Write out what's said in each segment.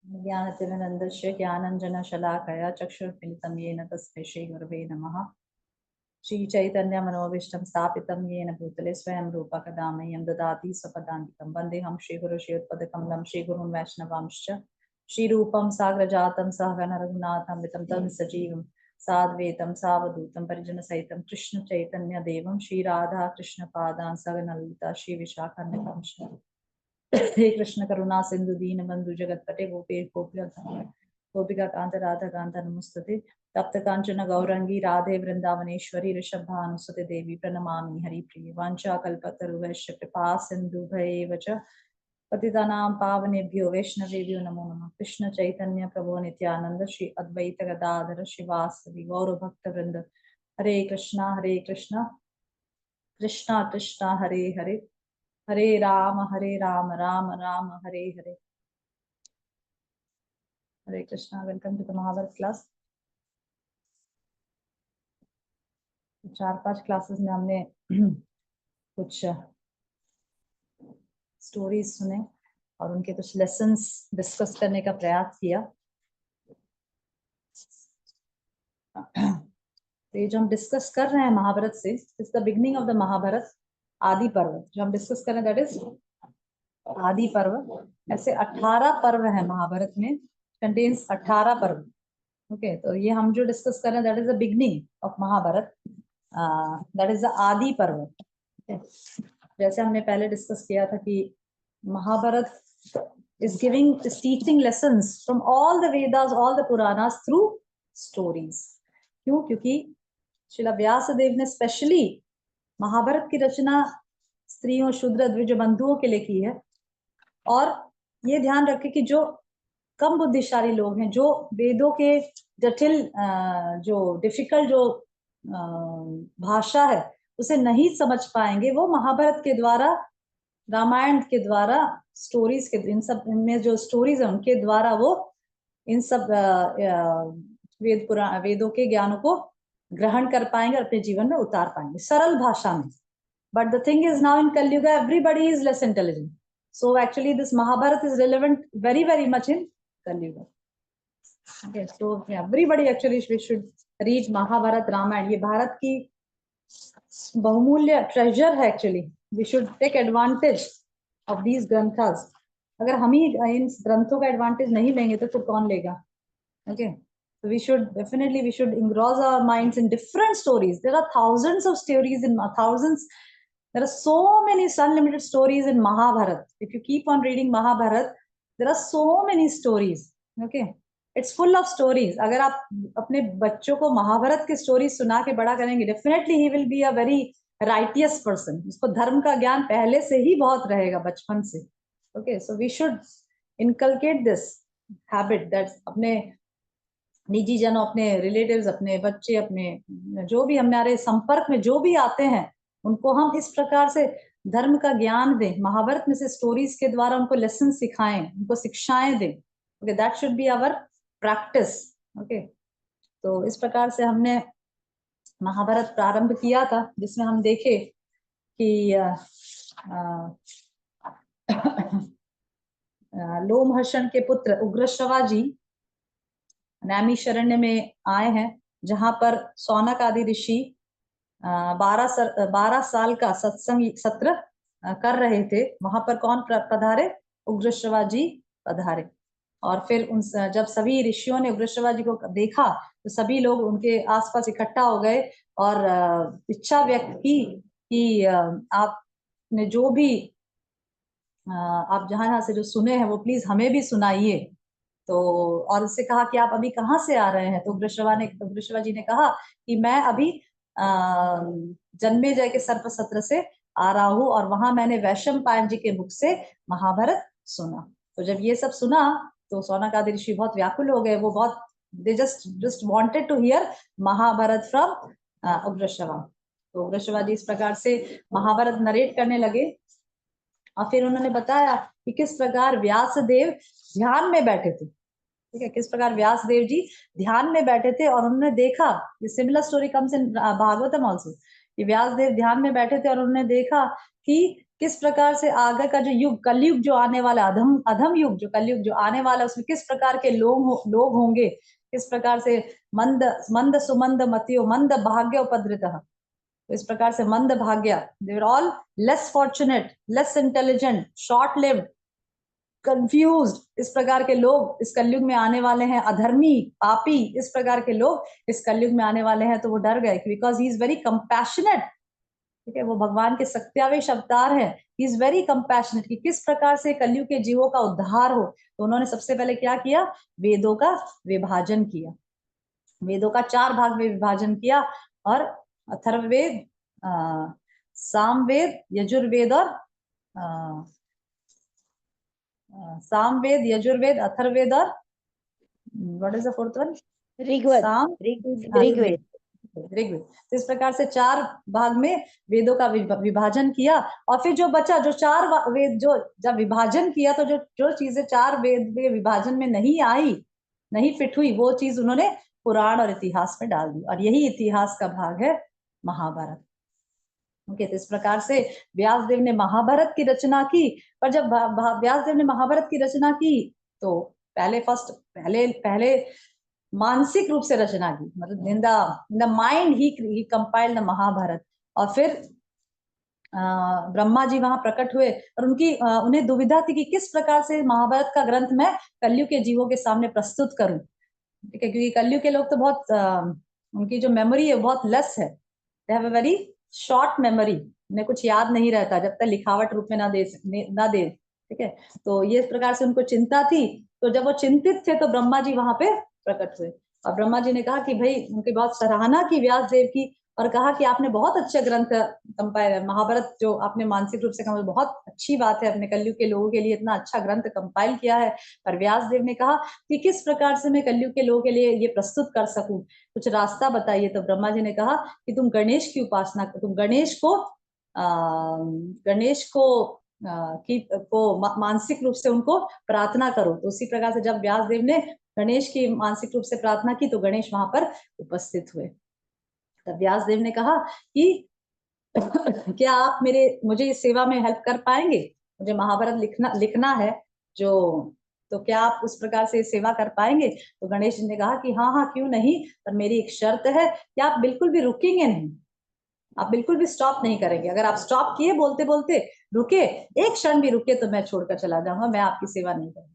ज्ञानतिमिरन्दस्य ज्ञानञ्जनशलाकया चक्षुर्मिलितं येन तस्मै श्रीगुरवे नमः। श्रीचैतन्यमनोभीष्टं स्थापितं येन भूतले स्वयं रूपा कदा मह्यं ददाति स्वपदान्तिकं। वन्देऽहं श्रीगुरुं श्रीयुतपदकमलं श्रीगुरुं वैष्णवांश्च श्रीरूपं साग्रजातं सहगण रघुनाथं वितं तं सजीवं साद्वैतं सावधूतं परिजनसहितं कृष्णचैतन्यदेवं श्रीराधा कृष्णपादान् सहगणललिता श्रीविशाखान्वितांश्च हे कृष्ण करुणा सिंधु दीन बंधु जगतपते गोपिका कांत राधा कांत नमस्तुते तप्त कांचन गौरंगी राधे वृंदावनेश्वरी ऋषभानुसुते देवी प्रणमामि हरिप्रिय वाञ्छा कल्पतरुभ्यश्च कृपा सिन्धुभ्यैव च पतितानां पावनेभ्यो वैष्णवेभ्यो नमो नमः। कृष्ण चैतन्य प्रभु नित्यानंद श्री अद्वैत गदाधर शिवासदि गौर भक्त वृंद Hare Krishna Krishna Krishna Hare Hare Hare Ram Ram Ram Hare Hare. Hare Krishna, welcome to the Mahabharata class. 4-5 classes में हमने कुछ स्टोरीज सुने और उनके कुछ लेसन्स डिस्कस करने का प्रयास किया। तो ये जो हम डिस्कस कर रहे हैं महाभारत से, it's the beginning of the Mahabharat Adi Parva जो हम डिस्कस कर रहे हैं, दैट इज आदि पर्व। ऐसे 18 पर्व है महाभारत में, कंटेन्स 18 पर्व। ओके, तो ये हम जो डिस्कस कर रहे हैं that is the beginning of Mahabharat, that is the Adi Parva. जैसे हमने पहले डिस्कस किया था कि Mahabharat is teaching lessons from all the Vedas, all the Puranas through stories. क्यों? क्योंकि श्रील व्यासदेव ने स्पेशली महाभारत की रचना स्त्रियों, शूद्र, द्विज बंधुओं के लिए की है। और ये ध्यान रखें कि जो कम बुद्धिशाली लोग हैं, जो वेदों के जटिल जो डिफिकल्ट जो भाषा है उसे नहीं समझ पाएंगे, वो महाभारत के द्वारा, रामायण के द्वारा, स्टोरीज के, इन सब में जो स्टोरीज है उनके द्वारा वो इन सब वेदों के ज्ञानों को ग्रहण कर पाएंगे, अपने जीवन में उतार पाएंगे सरल भाषा में। But the thing is now in Kalyuga everybody is less intelligent, so actually this Mahabharata is relevant very much in Kali-yuga. Okay, so everybody actually we should read Mahabharata, Ramayana. ये भारत की बहुमूल्य ट्रेजर है actually. We should take advantage of these ग्रंथास. अगर हम ही इन ग्रंथों का advantage नहीं लेंगे तो फिर कौन लेगा? Okay, so we should engross our minds in different stories. There are thousands of stories in thousands. There are so many unlimited stories in Mahabharata. If you keep on reading Mahabharata, there are so many stories. Okay, it's full of stories. अगर आप अपने बच्चों को महाभारत की story सुना के बड़ा करेंगे, definitely he will be a very righteous person. उसको धर्म का ज्ञान पहले से ही बहुत रहेगा बचपन से. Okay, so we should inculcate this habit that अपने निजी जनों, अपने रिलेटिव्स, अपने बच्चे, अपने जो भी हमारे संपर्क में जो भी आते हैं उनको हम इस प्रकार से धर्म का ज्ञान दें, महाभारत में से स्टोरीज के द्वारा उनको लेसन सिखाएं, उनको शिक्षाएं दें. Okay, that should be our practice. Okay, तो इस प्रकार से हमने महाभारत प्रारंभ किया था, जिसमें हम देखे कि लोमहर्षण के पुत्र उग्रश्रवा जी नैमिषारण्य में आए हैं, जहां पर सौनक आदि ऋषि 12 साल का सत्संग सत्र कर रहे थे. वहां पर कौन पधारे? उग्रश्रवा जी पधारे. और फिर जब सभी ऋषियों ने उग्रश्रवा जी को देखा तो सभी लोग उनके आसपास इकट्ठा हो गए और इच्छा व्यक्त की कि आपने जो भी आप जहां से जो सुने हैं वो प्लीज हमें भी सुनाइए. तो और उससे कहा कि आप अभी कहाँ से आ रहे हैं? तो उग्रश्रवा जी ने कहा कि मैं अभी जन्मेजय के सर्प सत्र से आ रहा हूँ और वहां मैंने वैशंपायन जी के मुख से महाभारत सुना. तो जब ये सब सुना तो सौनक आदि ऋषि बहुत व्याकुल हो गए. वो बहुत they just wanted to hear Mahabharat from Ugrashrava. तो उग्रश्रवा जी इस प्रकार से महाभारत नरेट करने लगे और फिर उन्होंने बताया कि किस प्रकार व्यासदेव ध्यान में बैठे थे. ठीक है, किस प्रकार व्यासदेव जी ध्यान में बैठे थे और उन्होंने देखा, ये similar story comes in Bhagavatam also, कि व्यासदेव ध्यान में बैठे थे और उन्होंने देखा कि किस प्रकार से आगे का जो युग, कलयुग जो आने वाला, अधम युग जो कलयुग जो आने वाला, उसमें किस प्रकार के लोग होंगे, किस प्रकार से मंद मंद सुमंद मतियो मंद भाग्य उपद्रितः, तो इस प्रकार से मंद भाग्य, they are all less fortunate, less intelligent, short lived, confused, इस प्रकार के लोग इस कलयुग में आने वाले हैं। अधर्मी, पापी, इस प्रकार के लोग इस कलयुग में आने वाले हैं। तो वो डर गए, because he is very compassionate, ठीक है, वो भगवान के सत्यावेश अवतार है, ही इज वेरी कंपैशनेट, कि किस प्रकार से कलयुग के जीवों का उद्धार हो। तो उन्होंने सबसे पहले क्या किया, वेदों का विभाजन किया, वेदों का 4 भाग में विभाजन किया, और अथर्ववेद, सामवेद, यजुर्वेद और सामवेद, यजुर्वेद, अथर्ववेद और what is the fourth one, Rigveda. Sama Rigveda. Rigveda. तो इस प्रकार से 4 भाग में वेदों का विभाजन किया, और फिर जो बचा, जो 4 वेद जो जब विभाजन किया, तो जो चीजें 4 वेद में विभाजन में नहीं आई, नहीं फिट हुई, वो चीज उन्होंने पुराण और इतिहास में डाल दी, और यही इतिहास का भाग है महाभारत। ओके, तो इस प्रकार से व्यासदेव ने महाभारत की रचना की। पर जब व्यासदेव ने महाभारत की रचना की, तो पहले मानसिक रूप से रचना की, मतलब इन द माइंड ही कंपाइल्ड द महाभारत, और फिर ब्रह्मा जी वहां प्रकट हुए, और उन्हें दुविधा थी कि किस प्रकार से महाभारत का ग्रंथ मैं कलयुग के जीवों के सामने प्रस्तुत करूं, ठीक है, क्योंकि कलयुग के लोग तो बहुत उनकी जो मेमोरी है बहुत लेस है, they have a very short memory, उन्हें कुछ याद नहीं रहता जब तक लिखावट रूप में ना दे, ठीक है। तो ये इस प्रकार से उनको चिंता थी, तो जब वो चिंतित थे तो ब्रह्मा जी वहां पे प्रकट हुए, और ब्रह्मा जी ने कहा कि भाई, उनकी बहुत सराहना की व्यास देव की, और कहा कि आपने बहुत अच्छे ग्रंथ कंपाइल, महाभारत जो आपने मानसिक रूप से कहा, बहुत अच्छी बात है, अपने कलयुग के लोगों के लिए इतना अच्छा ग्रंथ कंपाइल किया है। पर व्यास देव ने कहा कि किस प्रकार से मैं कलयुग के लोगों के लिए ये प्रस्तुत कर सकूं, कुछ रास्ता बताइए। तो ब्रह्मा जी ने कहा कि तुम गणेश की उपासना करो, तुम गणेश को मानसिक रूप से उनको प्रार्थना करो। तो उसी प्रकार से जब व्यास देव ने गणेश की मानसिक रूप से प्रार्थना की, तो गणेश वहां पर उपस्थित हुए। तब व्यास देव ने कहा कि क्या आप मुझे इस सेवा में हेल्प कर पाएंगे, मुझे महाभारत लिखना है जो, तो क्या आप उस प्रकार से सेवा कर पाएंगे। तो गणेश जी ने कहा कि हाँ हाँ, क्यों नहीं, पर मेरी एक शर्त है कि आप बिल्कुल भी रुकेंगे नहीं, आप बिल्कुल भी स्टॉप नहीं करेंगे। अगर आप स्टॉप किए बोलते बोलते, रुके, एक क्षण भी रुके, तो मैं छोड़कर चला जाऊंगा, मैं आपकी सेवा नहीं करूंगा।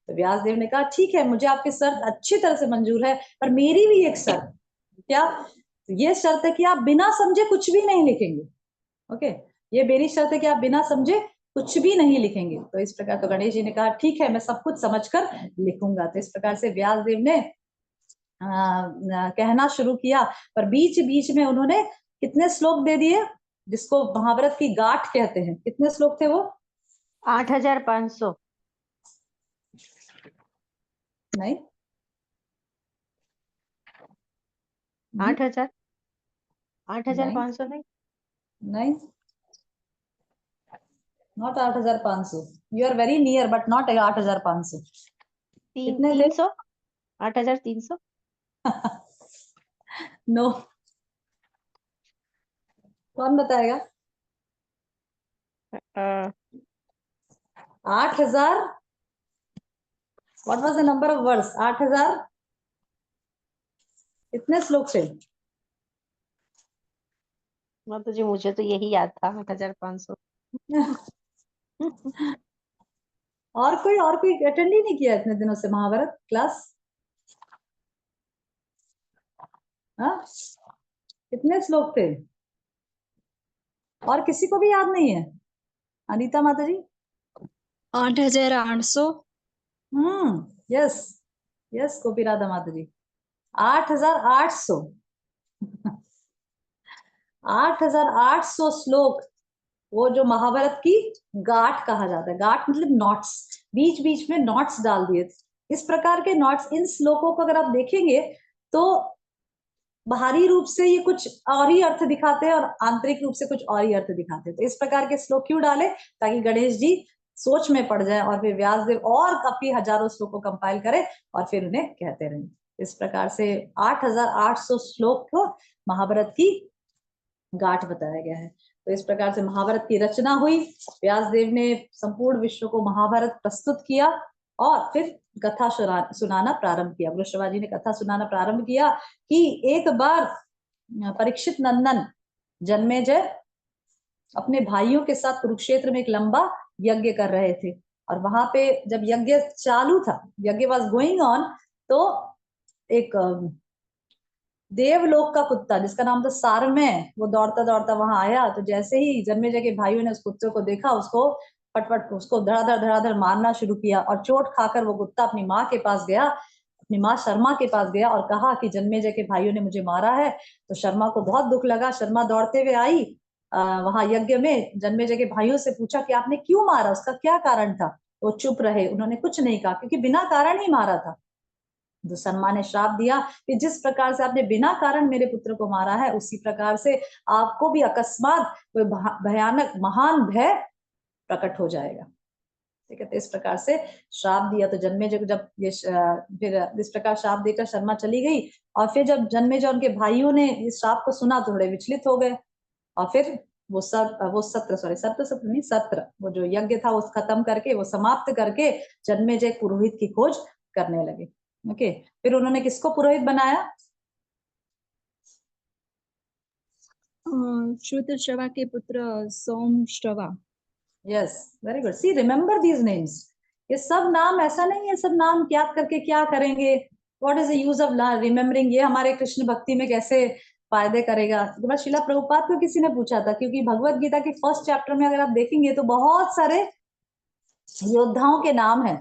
तो व्यासदेव ने कहा ठीक है, मुझे आपकी शर्त अच्छी तरह से मंजूर है, पर मेरी भी एक शर्त, क्या, ये शर्त है कि आप बिना समझे कुछ भी नहीं लिखेंगे। ओके, ये मेरी शर्त है कि आप बिना समझे कुछ भी नहीं लिखेंगे। तो इस प्रकार तो गणेश जी ने कहा ठीक है, मैं सब कुछ समझकर लिखूंगा। तो इस प्रकार से व्यासदेव ने कहना शुरू किया, पर बीच बीच में उन्होंने कितने श्लोक दे दिए, जिसको महाभारत की गाठ कहते हैं। कितने श्लोक थे वो? 8500। नहीं, 8000, नहीं 8500 नहीं। नहीं, not 8500, you are very near but not 8500। कितने थे? 300, 8300। नो, कौन बताएगा? 8000, what was the number of words? 8000 कितने श्लोक थे? मुझे तो यही याद था, 8500। और कोई अटेंड ही नहीं किया इतने दिनों से महाभारत क्लास? हाँ, कितने श्लोक थे? और किसी को भी याद नहीं है? अनीता माता जी? 8800। यस, यस गोपी राधा माता जी, 8800। 8800 श्लोक, वो जो महाभारत की गाठ कहा जाता है। गाठ मतलब नॉट्स, बीच बीच में नॉट्स डाल दिए। इस प्रकार के नॉट्स इन श्लोकों को अगर आप देखेंगे तो बाहरी रूप से ये कुछ और ही अर्थ दिखाते हैं, और आंतरिक रूप से कुछ और ही अर्थ दिखाते हैं। तो इस प्रकार के श्लोक क्यों डाले? ताकि गणेश जी सोच में पड़ जाए, और फिर व्यासदेव और काफी हजारों श्लोक को कंपाइल करे, और फिर उन्हें कहते रहे। इस प्रकार से 8800 श्लोक को महाभारत की गाठ बताया गया है। तो इस प्रकार से महाभारत की रचना हुई। व्यासदेव ने संपूर्ण विश्व को महाभारत प्रस्तुत किया और फिर कथा सुनाना प्रारंभ किया। वृषभा जी ने कथा सुनाना प्रारंभ किया कि एक बार परीक्षित नंदन जन्मेजय अपने भाइयों के साथ कुरुक्षेत्र में एक लंबा यज्ञ कर रहे थे, और वहां पे जब यज्ञ चालू था, यज्ञ वाज गोइंग ऑन, तो एक देवलोक का कुत्ता जिसका नाम था सारमेय, वो दौड़ता दौड़ता वहां आया। तो जैसे ही जन्मेजय के भाइयों ने उस कुत्ते को देखा, उसको पटपट उसको धड़ाधड़ मारना शुरू किया, और चोट खाकर वो कुत्ता अपनी माँ के पास गया, अपनी माँ शर्मा के पास गया और कहा कि जन्मेजय के भाइयों ने मुझे मारा है। तो शर्मा को बहुत दुख लगा। शर्मा दौड़ते हुए आई वहां यज्ञ में, जन्मेजय के भाइयों से पूछा कि आपने क्यों मारा, उसका क्या कारण था। वो चुप रहे, उन्होंने कुछ नहीं कहा, क्योंकि बिना कारण ही मारा था। तो शर्मा ने श्राप दिया कि जिस प्रकार से आपने बिना कारण मेरे पुत्र को मारा है, उसी प्रकार से आपको भी अकस्मात कोई भयानक महान भय प्रकट हो जाएगा। ठीक है, तो इस प्रकार से श्राप दिया। तो जन्मेजय को जब ये फिर इस प्रकार श्राप देकर शर्मा चली गई, और फिर जब जन्मेजय उनके भाइयों ने इस श्राप को सुना तो थोड़े विचलित हो गए, और फिर वो सत्र वो जो यज्ञ था वो खत्म करके, वो समाप्त करके जन्मेजय पुरोहित की खोज करने लगे। ओके, फिर उन्होंने किसको पुरोहित बनाया? श्रुतश्रवा के पुत्र Somashrava. Yes, very good. See, remember these names. ये सब नाम ऐसा नहीं है सब नाम याद करके क्या करेंगे, what is the use of remembering, ये हमारे कृष्ण भक्ति में कैसे फायदे करेगा। तो बस शिला प्रभुपाद को किसी ने पूछा था, क्योंकि भगवत गीता के फर्स्ट चैप्टर में अगर आप देखेंगे तो बहुत सारे योद्धाओं के नाम है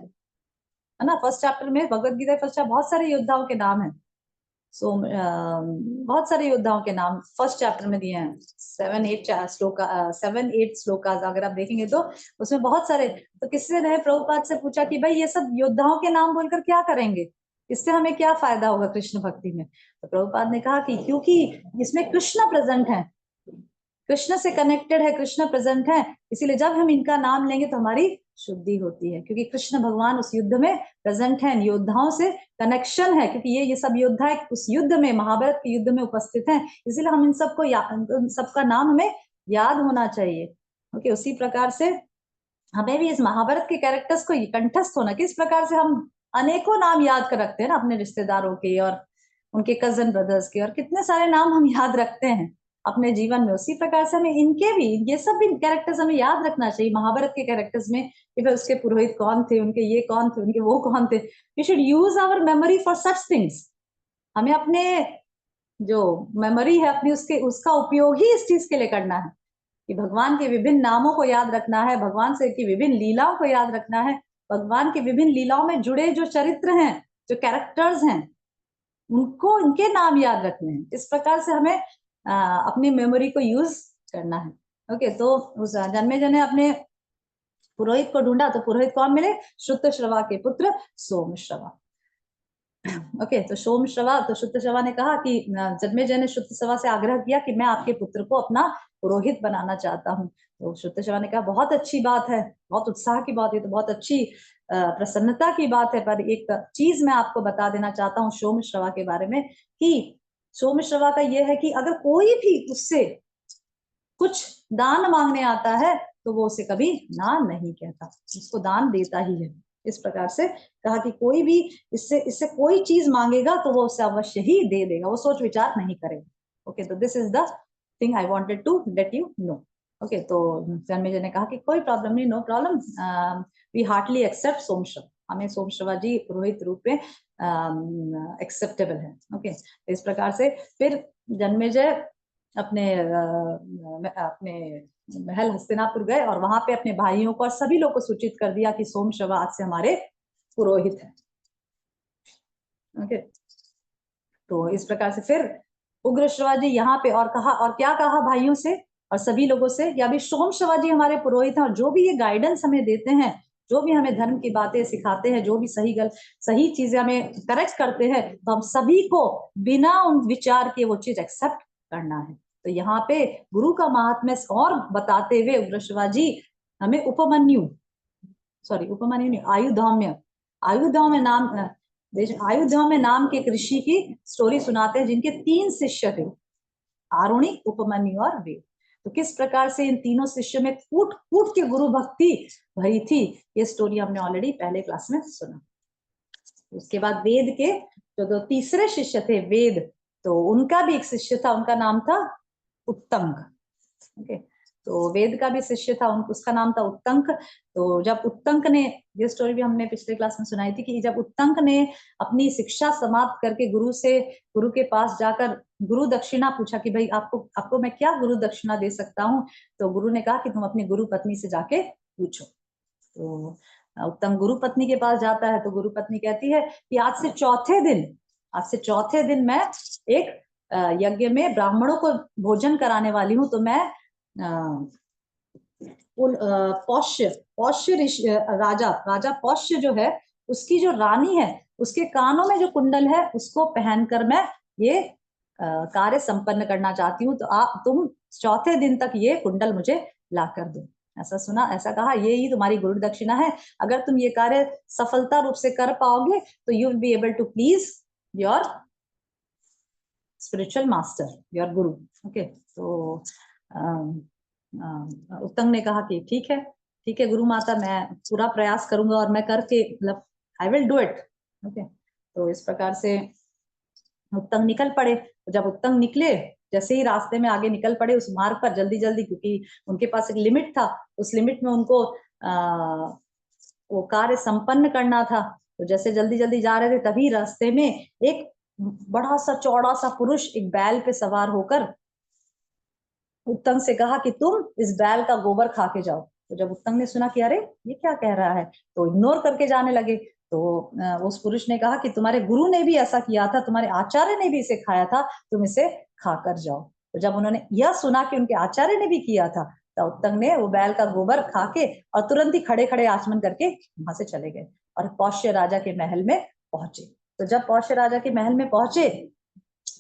ना। फर्स्ट चैप्टर में भगवत गीता फर्स्ट चैप्टर बहुत सारे योद्धाओं के नाम है। सो बहुत सारे योद्धाओं के नाम फर्स्ट चैप्टर में दिए हैं। 7-8 श्लोका अगर आप देखेंगे तो उसमें बहुत सारे। तो किसी ने प्रभुपाद से पूछा कि भाई ये सब योद्धाओं के नाम बोलकर क्या करेंगे, इससे हमें क्या फायदा होगा कृष्ण भक्ति में। तो प्रभुपाद ने कहा कि क्योंकि इसमें कृष्ण प्रेजेंट है, कृष्ण से कनेक्टेड है, कृष्ण प्रेजेंट है, इसीलिए जब हम इनका नाम लेंगे तो हमारी शुद्धि होती है, क्योंकि कृष्ण भगवान उस युद्ध में प्रेजेंट है, योद्धाओं से कनेक्शन है, क्योंकि ये सब योद्धा उस युद्ध में, महाभारत के युद्ध में उपस्थित हैं, इसलिए हम इन सबको सबका नाम हमें याद होना चाहिए। ओके, उसी प्रकार से हमें भी इस महाभारत के कैरेक्टर्स को कंठस्थ होना, किस प्रकार से हम अनेकों नाम याद कर रखते हैं ना अपने रिश्तेदारों के और उनके कजन ब्रदर्स के, और कितने सारे नाम हम याद रखते हैं अपने जीवन में, उसी प्रकार से हमें इनके भी, ये सब भी कैरेक्टर्स हमें याद रखना चाहिए महाभारत के कैरेक्टर्स में, कि भाई उसके पुरोहित कौन थे, उनके ये कौन थे, उनके वो कौन थे। We should use our memory for such things. हमें अपने जो मेमोरी है अपनी, उसका उपयोग ही इस चीज के लिए करना है, कि भगवान के विभिन्न नामों को याद रखना है, भगवान से की विभिन्न लीलाओं को याद रखना है, भगवान के विभिन्न लीलाओं में जुड़े जो चरित्र हैं, जो कैरेक्टर्स हैं, उनको उनके नाम याद रखने हैं। इस प्रकार से हमें अपनी मेमोरी को यूज करना है। ओके, तो उस जन्मेजय ने अपने पुरोहित को ढूंढा, तो पुरोहित कौन मिले? श्रुतश्रवा के पुत्र सोमश्रवा। ओके, तो सोमश्रवा, तो श्रुतश्रवा ने कहा कि जन्मेजय ने श्रुतश्रवा से आग्रह किया कि मैं आपके पुत्र को अपना पुरोहित बनाना चाहता हूँ। तो श्रुतश्रवा ने कहा बहुत अच्छी बात है, बहुत उत्साह की बात है, तो बहुत अच्छी प्रसन्नता की बात है, पर एक चीज मैं आपको बता देना चाहता हूँ सोमश्रवा के बारे में, कि सोमश्रवा का यह है कि अगर कोई भी उससे कुछ दान मांगने आता है तो वो उसे कभी ना नहीं कहता, उसको दान देता ही है। इस प्रकार से कहा कि कोई भी इससे कोई चीज मांगेगा तो वो उसे अवश्य ही दे देगा, वो सोच विचार नहीं करेगा। ओके, तो this is the thing I wanted to let you know. Okay, तो जन्मेजय ने कहा कि कोई प्रॉब्लम नहीं, no problem, we heartily accept Somashrava, हमें सोमश्रवा जी पुरोहित रूप में एक्सेप्टेबल है। ओके, तो इस प्रकार से फिर जन्मेजय अपने महल हस्तिनापुर गए और वहां पे अपने भाइयों को और सभी लोग को सूचित कर दिया कि सोमश्रवा आज से हमारे पुरोहित है। ओके, तो इस प्रकार से फिर उग्रश्रवा जी यहाँ पे और कहा, और क्या कहा भाइयों से और सभी लोगों से, कि अभी सोमश्रवा जी हमारे पुरोहित हैं, और जो भी ये गाइडेंस हमें देते हैं, जो भी हमें धर्म की बातें सिखाते हैं, जो भी सही चीजें हमें करेक्ट करते हैं, तो हम सभी को बिना उन विचार के वो चीज एक्सेप्ट करना है। तो यहाँ पे गुरु का महात्म्य और बताते हुए उग्रश्रवा जी हमें उपमन्यु नहीं, आयुधौम्य नाम के एक ऋषि की स्टोरी सुनाते हैं, जिनके 3 शिष्य थे, आरुणि, उपमन्यु और वेद। तो किस प्रकार से इन तीनों शिष्यों में कूट कूट के गुरु भक्ति भरी थी, ये स्टोरी हमने ऑलरेडी पहले क्लास में सुना। उसके बाद वेद के जो दो तीसरे शिष्य थे वेद, तो उनका भी एक शिष्य था, उनका नाम था उत्तंक। ओके, तो वेद का भी शिष्य था, उसका नाम था उत्तंक। तो जब उत्तंक ने, ये स्टोरी भी हमने पिछले क्लास में सुनाई थी, कि जब उत्तंक ने अपनी शिक्षा समाप्त करके गुरु के पास जाकर गुरु दक्षिणा पूछा कि भाई आपको मैं क्या गुरु दक्षिणा दे सकता हूँ, तो गुरु ने कहा कि तुम अपनी गुरु पत्नी से जाके पूछो। तो उत्तम गुरु पत्नी के पास जाता है, तो गुरु पत्नी कहती है कि आज से चौथे दिन मैं एक यज्ञ में ब्राह्मणों को भोजन कराने वाली हूँ। तो मैं पौष्य राजा पौष्य जो है, उसकी जो रानी है, उसके कानों में जो कुंडल है उसको पहनकर मैं ये कार्य संपन्न करना चाहती हूँ। तो तुम चौथे दिन तक ये कुंडल मुझे ला कर दो। ऐसा कहा, ये ही तुम्हारी गुरु दक्षिणा है। अगर तुम ये कार्य सफलता रूप से कर पाओगे तो you will be able to please your spiritual master, your guru. Okay, तो उत्तंग ने कहा कि ठीक है गुरु माता, मैं पूरा प्रयास करूंगा और मैं करके, मतलब I will do it. Okay, तो इस प्रकार से उत्तंग निकल पड़े। जब उत्तंग निकले, जैसे ही रास्ते में आगे निकल पड़े उस मार्ग पर जल्दी, क्योंकि उनके पास एक लिमिट था, उस लिमिट में उनको वो कार्य संपन्न करना था। तो जैसे जल्दी जा रहे थे, तभी रास्ते में एक बड़ा सा चौड़ा सा पुरुष एक बैल पे सवार होकर उत्तंग से कहा कि तुम इस बैल का गोबर खा के जाओ। तो जब उत्तंग ने सुना कि अरे ये क्या कह रहा है, तो इग्नोर करके जाने लगे। तो उस पुरुष ने कहा कि तुम्हारे गुरु ने भी ऐसा किया था, तुम्हारे आचार्य ने भी इसे खाया था, तुम इसे खाकर जाओ। तो जब उन्होंने यह सुना कि उनके आचार्य ने भी किया था, तो उत्तंग ने वो बैल का गोबर खा के और तुरंत ही खड़े आचमन करके वहां से चले गए और पौष्य राजा के महल में पहुंचे। तो जब पौष्य राजा के महल में पहुंचे,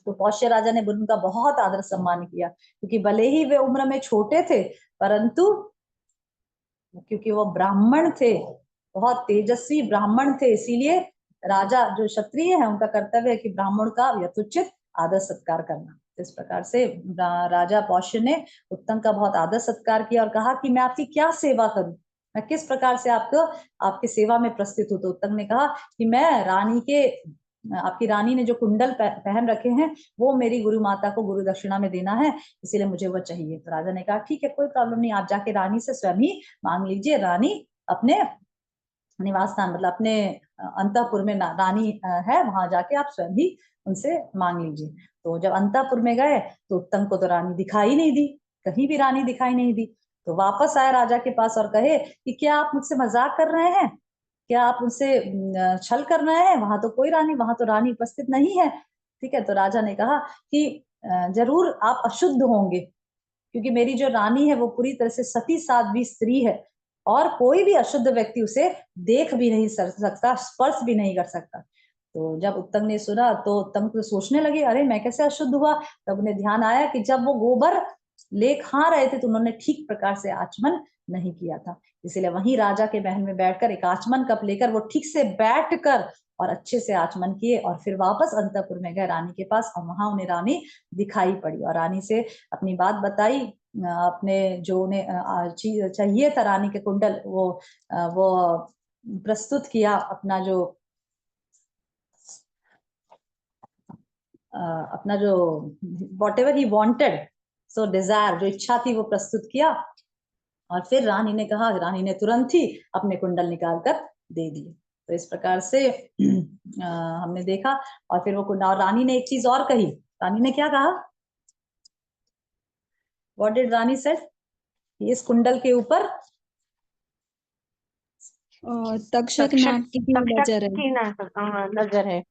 तो पौष्य राजा ने उनका बहुत आदर सम्मान किया, क्योंकि भले ही वे उम्र में छोटे थे, परंतु क्योंकि वो ब्राह्मण थे, बहुत तेजस्वी ब्राह्मण थे, इसीलिए राजा जो क्षत्रिय है उनका कर्तव्य है कि ब्राह्मण का यथोचित आदर सत्कार करना। इस प्रकार से राजा पौष्य ने उत्तंग का बहुत आदर सत्कार किया और कहा कि मैं आपकी क्या सेवा करूं, मैं किस प्रकार से आपकी सेवा में प्रस्तुत हूं। तो उत्तंग ने कहा कि मैं आपकी रानी ने जो कुंडल पहन रखे हैं वो मेरी गुरु माता को गुरु दक्षिणा में देना है, इसीलिए मुझे वो चाहिए। तो राजा ने कहा ठीक है, कोई प्रॉब्लम नहीं, आप जाके रानी से स्वयं ही मांग लीजिए। रानी अपने निवास स्थान, मतलब अपने अंतःपुर में रानी है, वहां जाके आप स्वयं ही उनसे मांग लीजिए। तो जब अंतःपुर में गए तो उत्तंग को तो रानी दिखाई नहीं दी, कहीं भी रानी दिखाई नहीं दी। तो वापस आए राजा के पास और कहे कि क्या आप मुझसे मजाक कर रहे हैं, क्या आप उनसे छल कर रहे हैं, वहां तो कोई रानी, वहां तो रानी उपस्थित नहीं है। ठीक है, तो राजा ने कहा कि जरूर आप अशुद्ध होंगे, क्योंकि मेरी जो रानी है वो पूरी तरह से सती साध्वी स्त्री है और कोई भी अशुद्ध व्यक्ति उसे देख भी नहीं सकता, स्पर्श भी नहीं कर सकता। तो जब उत्तंग ने सुना तो उत्तंग तो सोचने लगे, अरे मैं कैसे अशुद्ध हुआ। तब उन्हें ध्यान आया कि जब वो गोबर ले खा रहे थे तो उन्होंने ठीक प्रकार से आचमन नहीं किया था, इसीलिए वहीं राजा के महल में बैठकर एक आचमन कप लेकर वो ठीक से बैठकर और अच्छे से आचमन किए और फिर वापस अंतःपुर में गए रानी के पास, और वहां उन्हें रानी दिखाई पड़ी और रानी से अपनी बात बताई। अपने जो उन्हें चाहिए था रानी के कुंडल, वो प्रस्तुत किया, अपना जो what ever he wanted, so Dzire, जो इच्छा थी वो प्रस्तुत किया। और फिर रानी ने कहा, रानी ने तुरंत ही अपने कुंडल निकालकर दे दिए। तो इस प्रकार से हमने देखा। और फिर वो कुंडल, और रानी ने एक चीज और कही। रानी ने क्या कहा, व्हाट डिड रानी सेड, इस कुंडल के ऊपर तक्षक नाग की भी नजर है।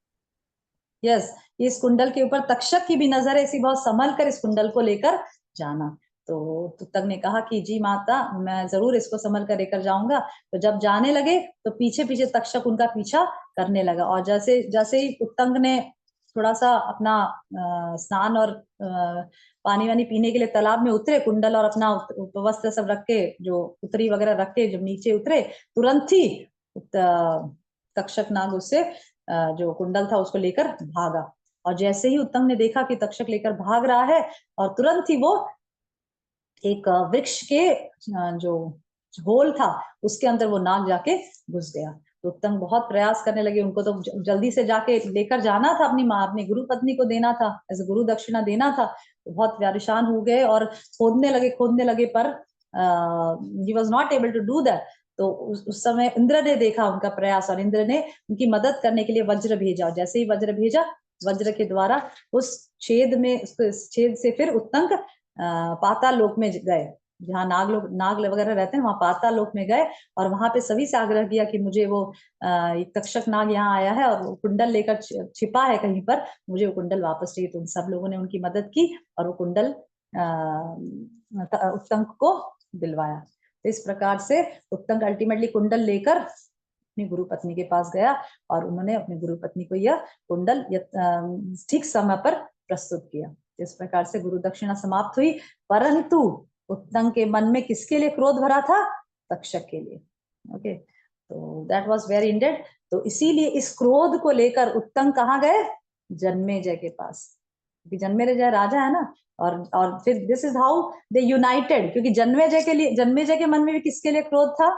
यस, इस कुंडल के ऊपर तक्षक की भी नजर है, इसी बहुत संभल कर इस कुंडल को लेकर जाना। तो तब ने कहा कि जी माता, मैं जरूर इसको संभल कर लेकर जाऊंगा। तो जब जाने लगे तो पीछे पीछे तक्षक उनका पीछा करने लगा। और जैसे ही उत्तंग ने थोड़ा सा अपना स्नान और पानी वानी पीने के लिए तालाब में उतरे, कुंडल और अपना वस्त्र सब रख के, जो उत्तरी वगैरह रख के जब नीचे उतरे, तुरंत ही तक्षक नाग उससे जो कुंडल था उसको लेकर भागा। और जैसे ही उत्तंग ने देखा कि तक्षक लेकर भाग रहा है, और तुरंत ही वो एक वृक्ष के जो होल था उसके अंदर वो नाग जाके घुस गया। तो उत्तंग बहुत प्रयास करने लगे, उनको तो जल्दी से जाके लेकर जाना था, अपनी माँ अपनी गुरु पत्नी को देना था, एज गुरु दक्षिणा देना था। तो बहुत परेशान हो गए और खोदने लगे पर he was not able to do that. तो उस समय इंद्र ने देखा उनका प्रयास और इंद्र ने उनकी मदद करने के लिए वज्र भेजा। जैसे ही वज्र भेजा, वज्र के द्वारा उस छेद में, उस छेद से फिर उत्तंग पाताल लोक में गए, जहाँ नाग वगैरह रहते हैं, वहां पाताल लोक में गए और वहां पे सभी से आग्रह किया कि मुझे वो एक तक्षक नाग यहाँ आया है और वो कुंडल लेकर छिपा है कहीं पर, मुझे वो कुंडल वापस चाहिए। तो उन सब लोगों ने उनकी मदद की और वो कुंडल उत्तंग को दिलवाया। तो इस प्रकार से उत्तंग अल्टीमेटली कुंडल लेकर अपनी गुरु पत्नी के पास गया और उन्होंने अपनी गुरु पत्नी को यह कुंडल ठीक समय पर प्रस्तुत किया। इस प्रकार से गुरु दक्षिणा समाप्त हुई। परंतु उत्तंग के मन में किसके लिए क्रोध भरा था? तक्षक के लिए। ओके, तो दैट वाज वेरी इंडेड। तो इसीलिए इस क्रोध को लेकर उत्तंग कहाँ गए? जन्मेजय के पास, क्योंकि जन्मेजय राजा है ना। और फिर this is how they United, क्योंकि जन्मेजय के मन में भी किसके लिए क्रोध था?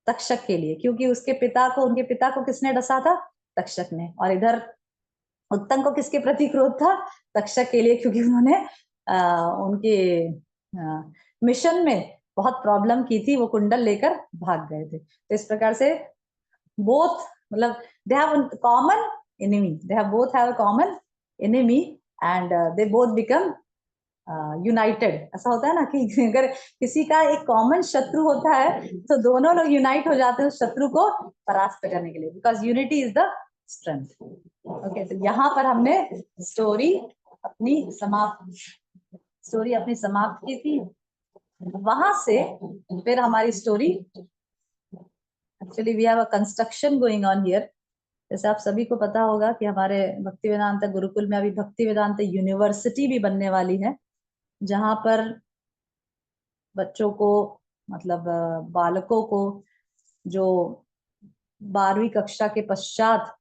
तक्षक के लिए, क्योंकि उनके पिता को किसने डसा था? तक्षक ने। और इधर उत्तंग को किसके प्रति क्रोध था? तक्षक के लिए, क्योंकि उन्होंने उनके मिशन में बहुत प्रॉब्लम की थी, वो कुंडल लेकर भाग गए थे। तो इस प्रकार से बोथ, मतलब they have common enemy, they have both have a common enemy and they both become United. ऐसा होता है ना कि अगर किसी का एक कॉमन शत्रु होता है तो दोनों लोग यूनाइट हो जाते हैं उस शत्रु को परास्त करने के लिए, because unity is the strength. Okay, तो यहाँ पर हमने स्टोरी अपनी समाप्त की थी। वहां से फिर हमारी story, actually we have a construction going on here. जैसे आप सभी को पता होगा कि हमारे भक्ति वेदांत गुरुकुल में अभी भक्ति वेदांत यूनिवर्सिटी भी बनने वाली है, जहां पर बच्चों को, मतलब बालकों को, जो 12वीं कक्षा के पश्चात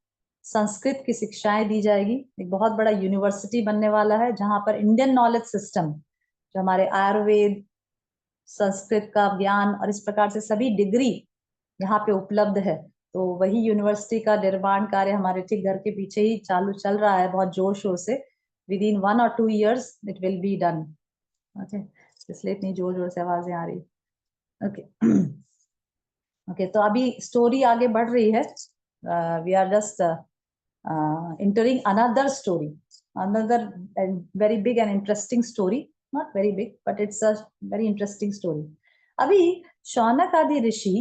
संस्कृत की शिक्षाएं दी जाएगी। एक बहुत बड़ा यूनिवर्सिटी बनने वाला है, जहां पर इंडियन नॉलेज सिस्टम, जो हमारे आयुर्वेद, संस्कृत का ज्ञान और इस प्रकार से सभी डिग्री यहाँ पे उपलब्ध है। तो वही यूनिवर्सिटी का निर्माण कार्य हमारे ठीक घर के पीछे ही चल रहा है, बहुत जोर शोर से। With in 1 or 2 years it will be done. Okay, इसलिए इतनी जोर जोर से आवाजें आ रही। ओके ओके, तो अभी स्टोरी आगे बढ़ रही है। We are just entering another story, another very big and interesting story, not very big but it's a very interesting story. अभी शौनक आदि ऋषि,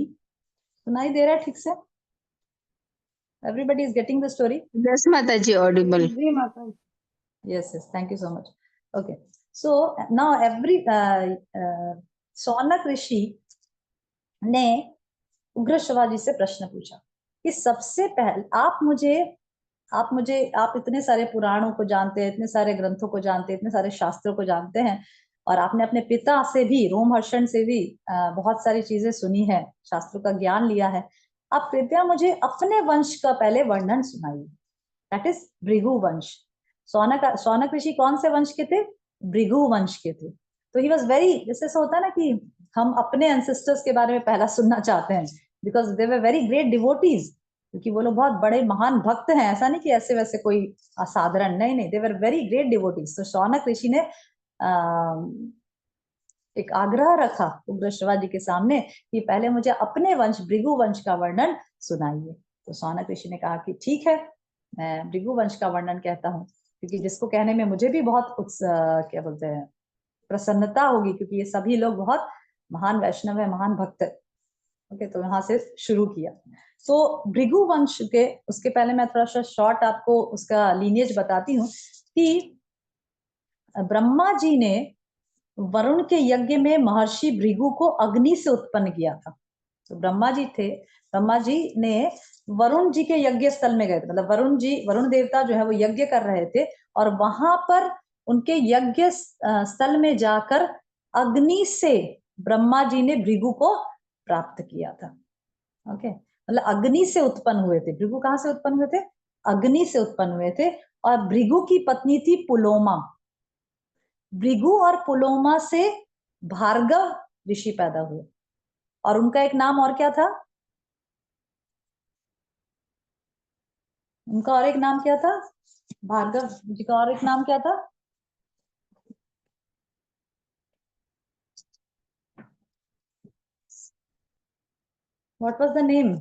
सुनाई दे रहा है ठीक से? Everybody is getting the story? Yes, Mataji, audible. जी माता। Yes, thank you so much. Okay, so now Shaunak ऋषि ने उग्र शिवाजी से प्रश्न पूछा कि सबसे पहले आप इतने सारे पुराणों को जानते हैं, इतने सारे ग्रंथों को जानते हैं, इतने सारे शास्त्रों को जानते हैं, और आपने अपने पिता से भी, रोमहर्षण से भी बहुत सारी चीजें सुनी है, शास्त्रों का ज्ञान लिया है। आप कृपया मुझे अपने वंश का पहले वर्णन सुनाइए, दैट इज भृगु वंश। शौनक ऋषि कौन से वंश के थे? भृगु वंश के थे। तो ही वॉज वेरी, जैसे ऐसा होता है ना कि हम अपने एंसेस्टर्स के बारे में पहला सुनना चाहते हैं, because they were very great devotees, क्योंकि वो लोग बहुत बड़े महान भक्त हैं। ऐसा नहीं कि ऐसे वैसे कोई असाधारण, नहीं, दे वर वेरी ग्रेट डिवोटीज। तो शौनक ऋषि ने एक आग्रह रखा उग्र शिवाजी के सामने कि पहले मुझे अपने वंश भृगु वंश का वर्णन सुनाइए। तो शौनक ऋषि ने कहा कि ठीक है, मैं भृगु वंश का वर्णन कहता हूँ, क्योंकि जिसको कहने में मुझे भी बहुत क्या बोलते हैं, प्रसन्नता होगी, क्योंकि ये सभी लोग बहुत महान वैष्णव है, महान भक्त है। ओके, तो यहाँ से शुरू किया। तो भृगु वंश के, उसके पहले मैं थोड़ा सा शॉर्ट आपको उसका लीनिएज बताती हूँ कि ब्रह्मा जी ने वरुण के यज्ञ में महर्षि भृगु को अग्नि से उत्पन्न किया था। तो ब्रह्मा जी ने वरुण जी के यज्ञ स्थल में गए थे, मतलब वरुण देवता जो है वो यज्ञ कर रहे थे, और वहां पर उनके यज्ञ स्थल में जाकर अग्नि से ब्रह्मा जी ने भृगु को प्राप्त किया था। ओके, मतलब अग्नि से उत्पन्न हुए थे भृगु। कहाँ से उत्पन्न हुए थे? अग्नि से उत्पन्न हुए थे। और भृगु की पत्नी थी पुलोमा। भृगु और पुलोमा से भार्गव ऋषि पैदा हुए, और उनका एक नाम और क्या था? उनका और एक नाम क्या था? भार्गव जी का और एक नाम क्या था? What was the name?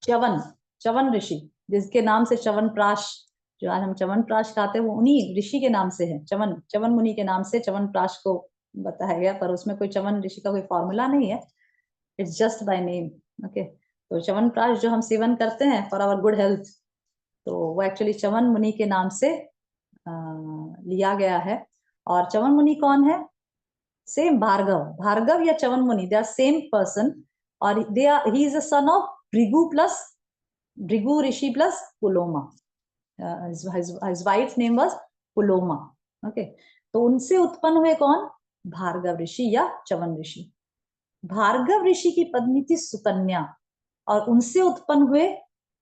Chyavan, Chyavan ऋषि, जिसके नाम से च्यवनप्राश, जो आज हम च्यवनप्राश खाते हैं वो उन्हीं ऋषि के नाम से है। च्यवन, च्यवन मुनि के नाम से च्यवनप्राश को बताया गया, पर उसमें कोई च्यवन ऋषि का कोई फॉर्मूला नहीं है, it's just by name. Okay, तो च्यवनप्राश जो हम सेवन करते हैं फॉर आवर गुड हेल्थ, तो वो एक्चुअली च्यवन मुनि के नाम से लिया गया है। और च्यवन मुनि कौन है? सेम भार्गव, भार्गव या च्यवन मुनि, दे आर सेम पर्सन, और they are, he is a son of Bhrigu plus, Bhrigu Rishi plus Puloma. his wife's name was Puloma. Okay, तो उनसे उत्पन्न हुए कौन? भार्गव ऋषि या च्यवन ऋषि। भार्गव ऋषि की पत्नी थी सुकन्या, और उनसे उत्पन्न हुए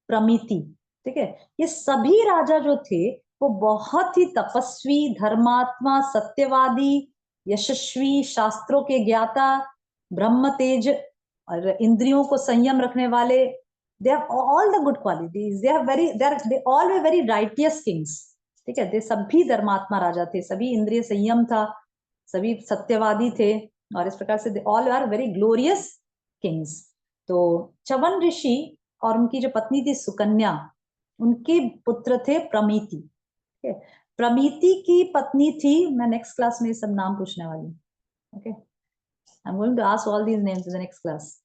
प्रमिति। ठीक है, ये सभी राजा जो थे वो बहुत ही तपस्वी, धर्मात्मा, सत्यवादी, यशस्वी, शास्त्रों के ज्ञाता, ब्रह्म तेज और इंद्रियों को संयम रखने वाले, they have all the good qualities, they all were very righteous kings। ठीक है, they सभी धर्मात्मा राजा थे, सभी इंद्रिय संयम था, सभी सत्यवादी थे, और इस प्रकार से they all are very glorious kings। तो च्यवन ऋषि और उनकी जो पत्नी थी सुकन्या, उनके पुत्र थे प्रमिति। ठीक है, प्रमिति की पत्नी थी, मैं नेक्स्ट क्लास में ये सब नाम पूछने वाली हूँ। Okay, I am going to ask all these names in the next class.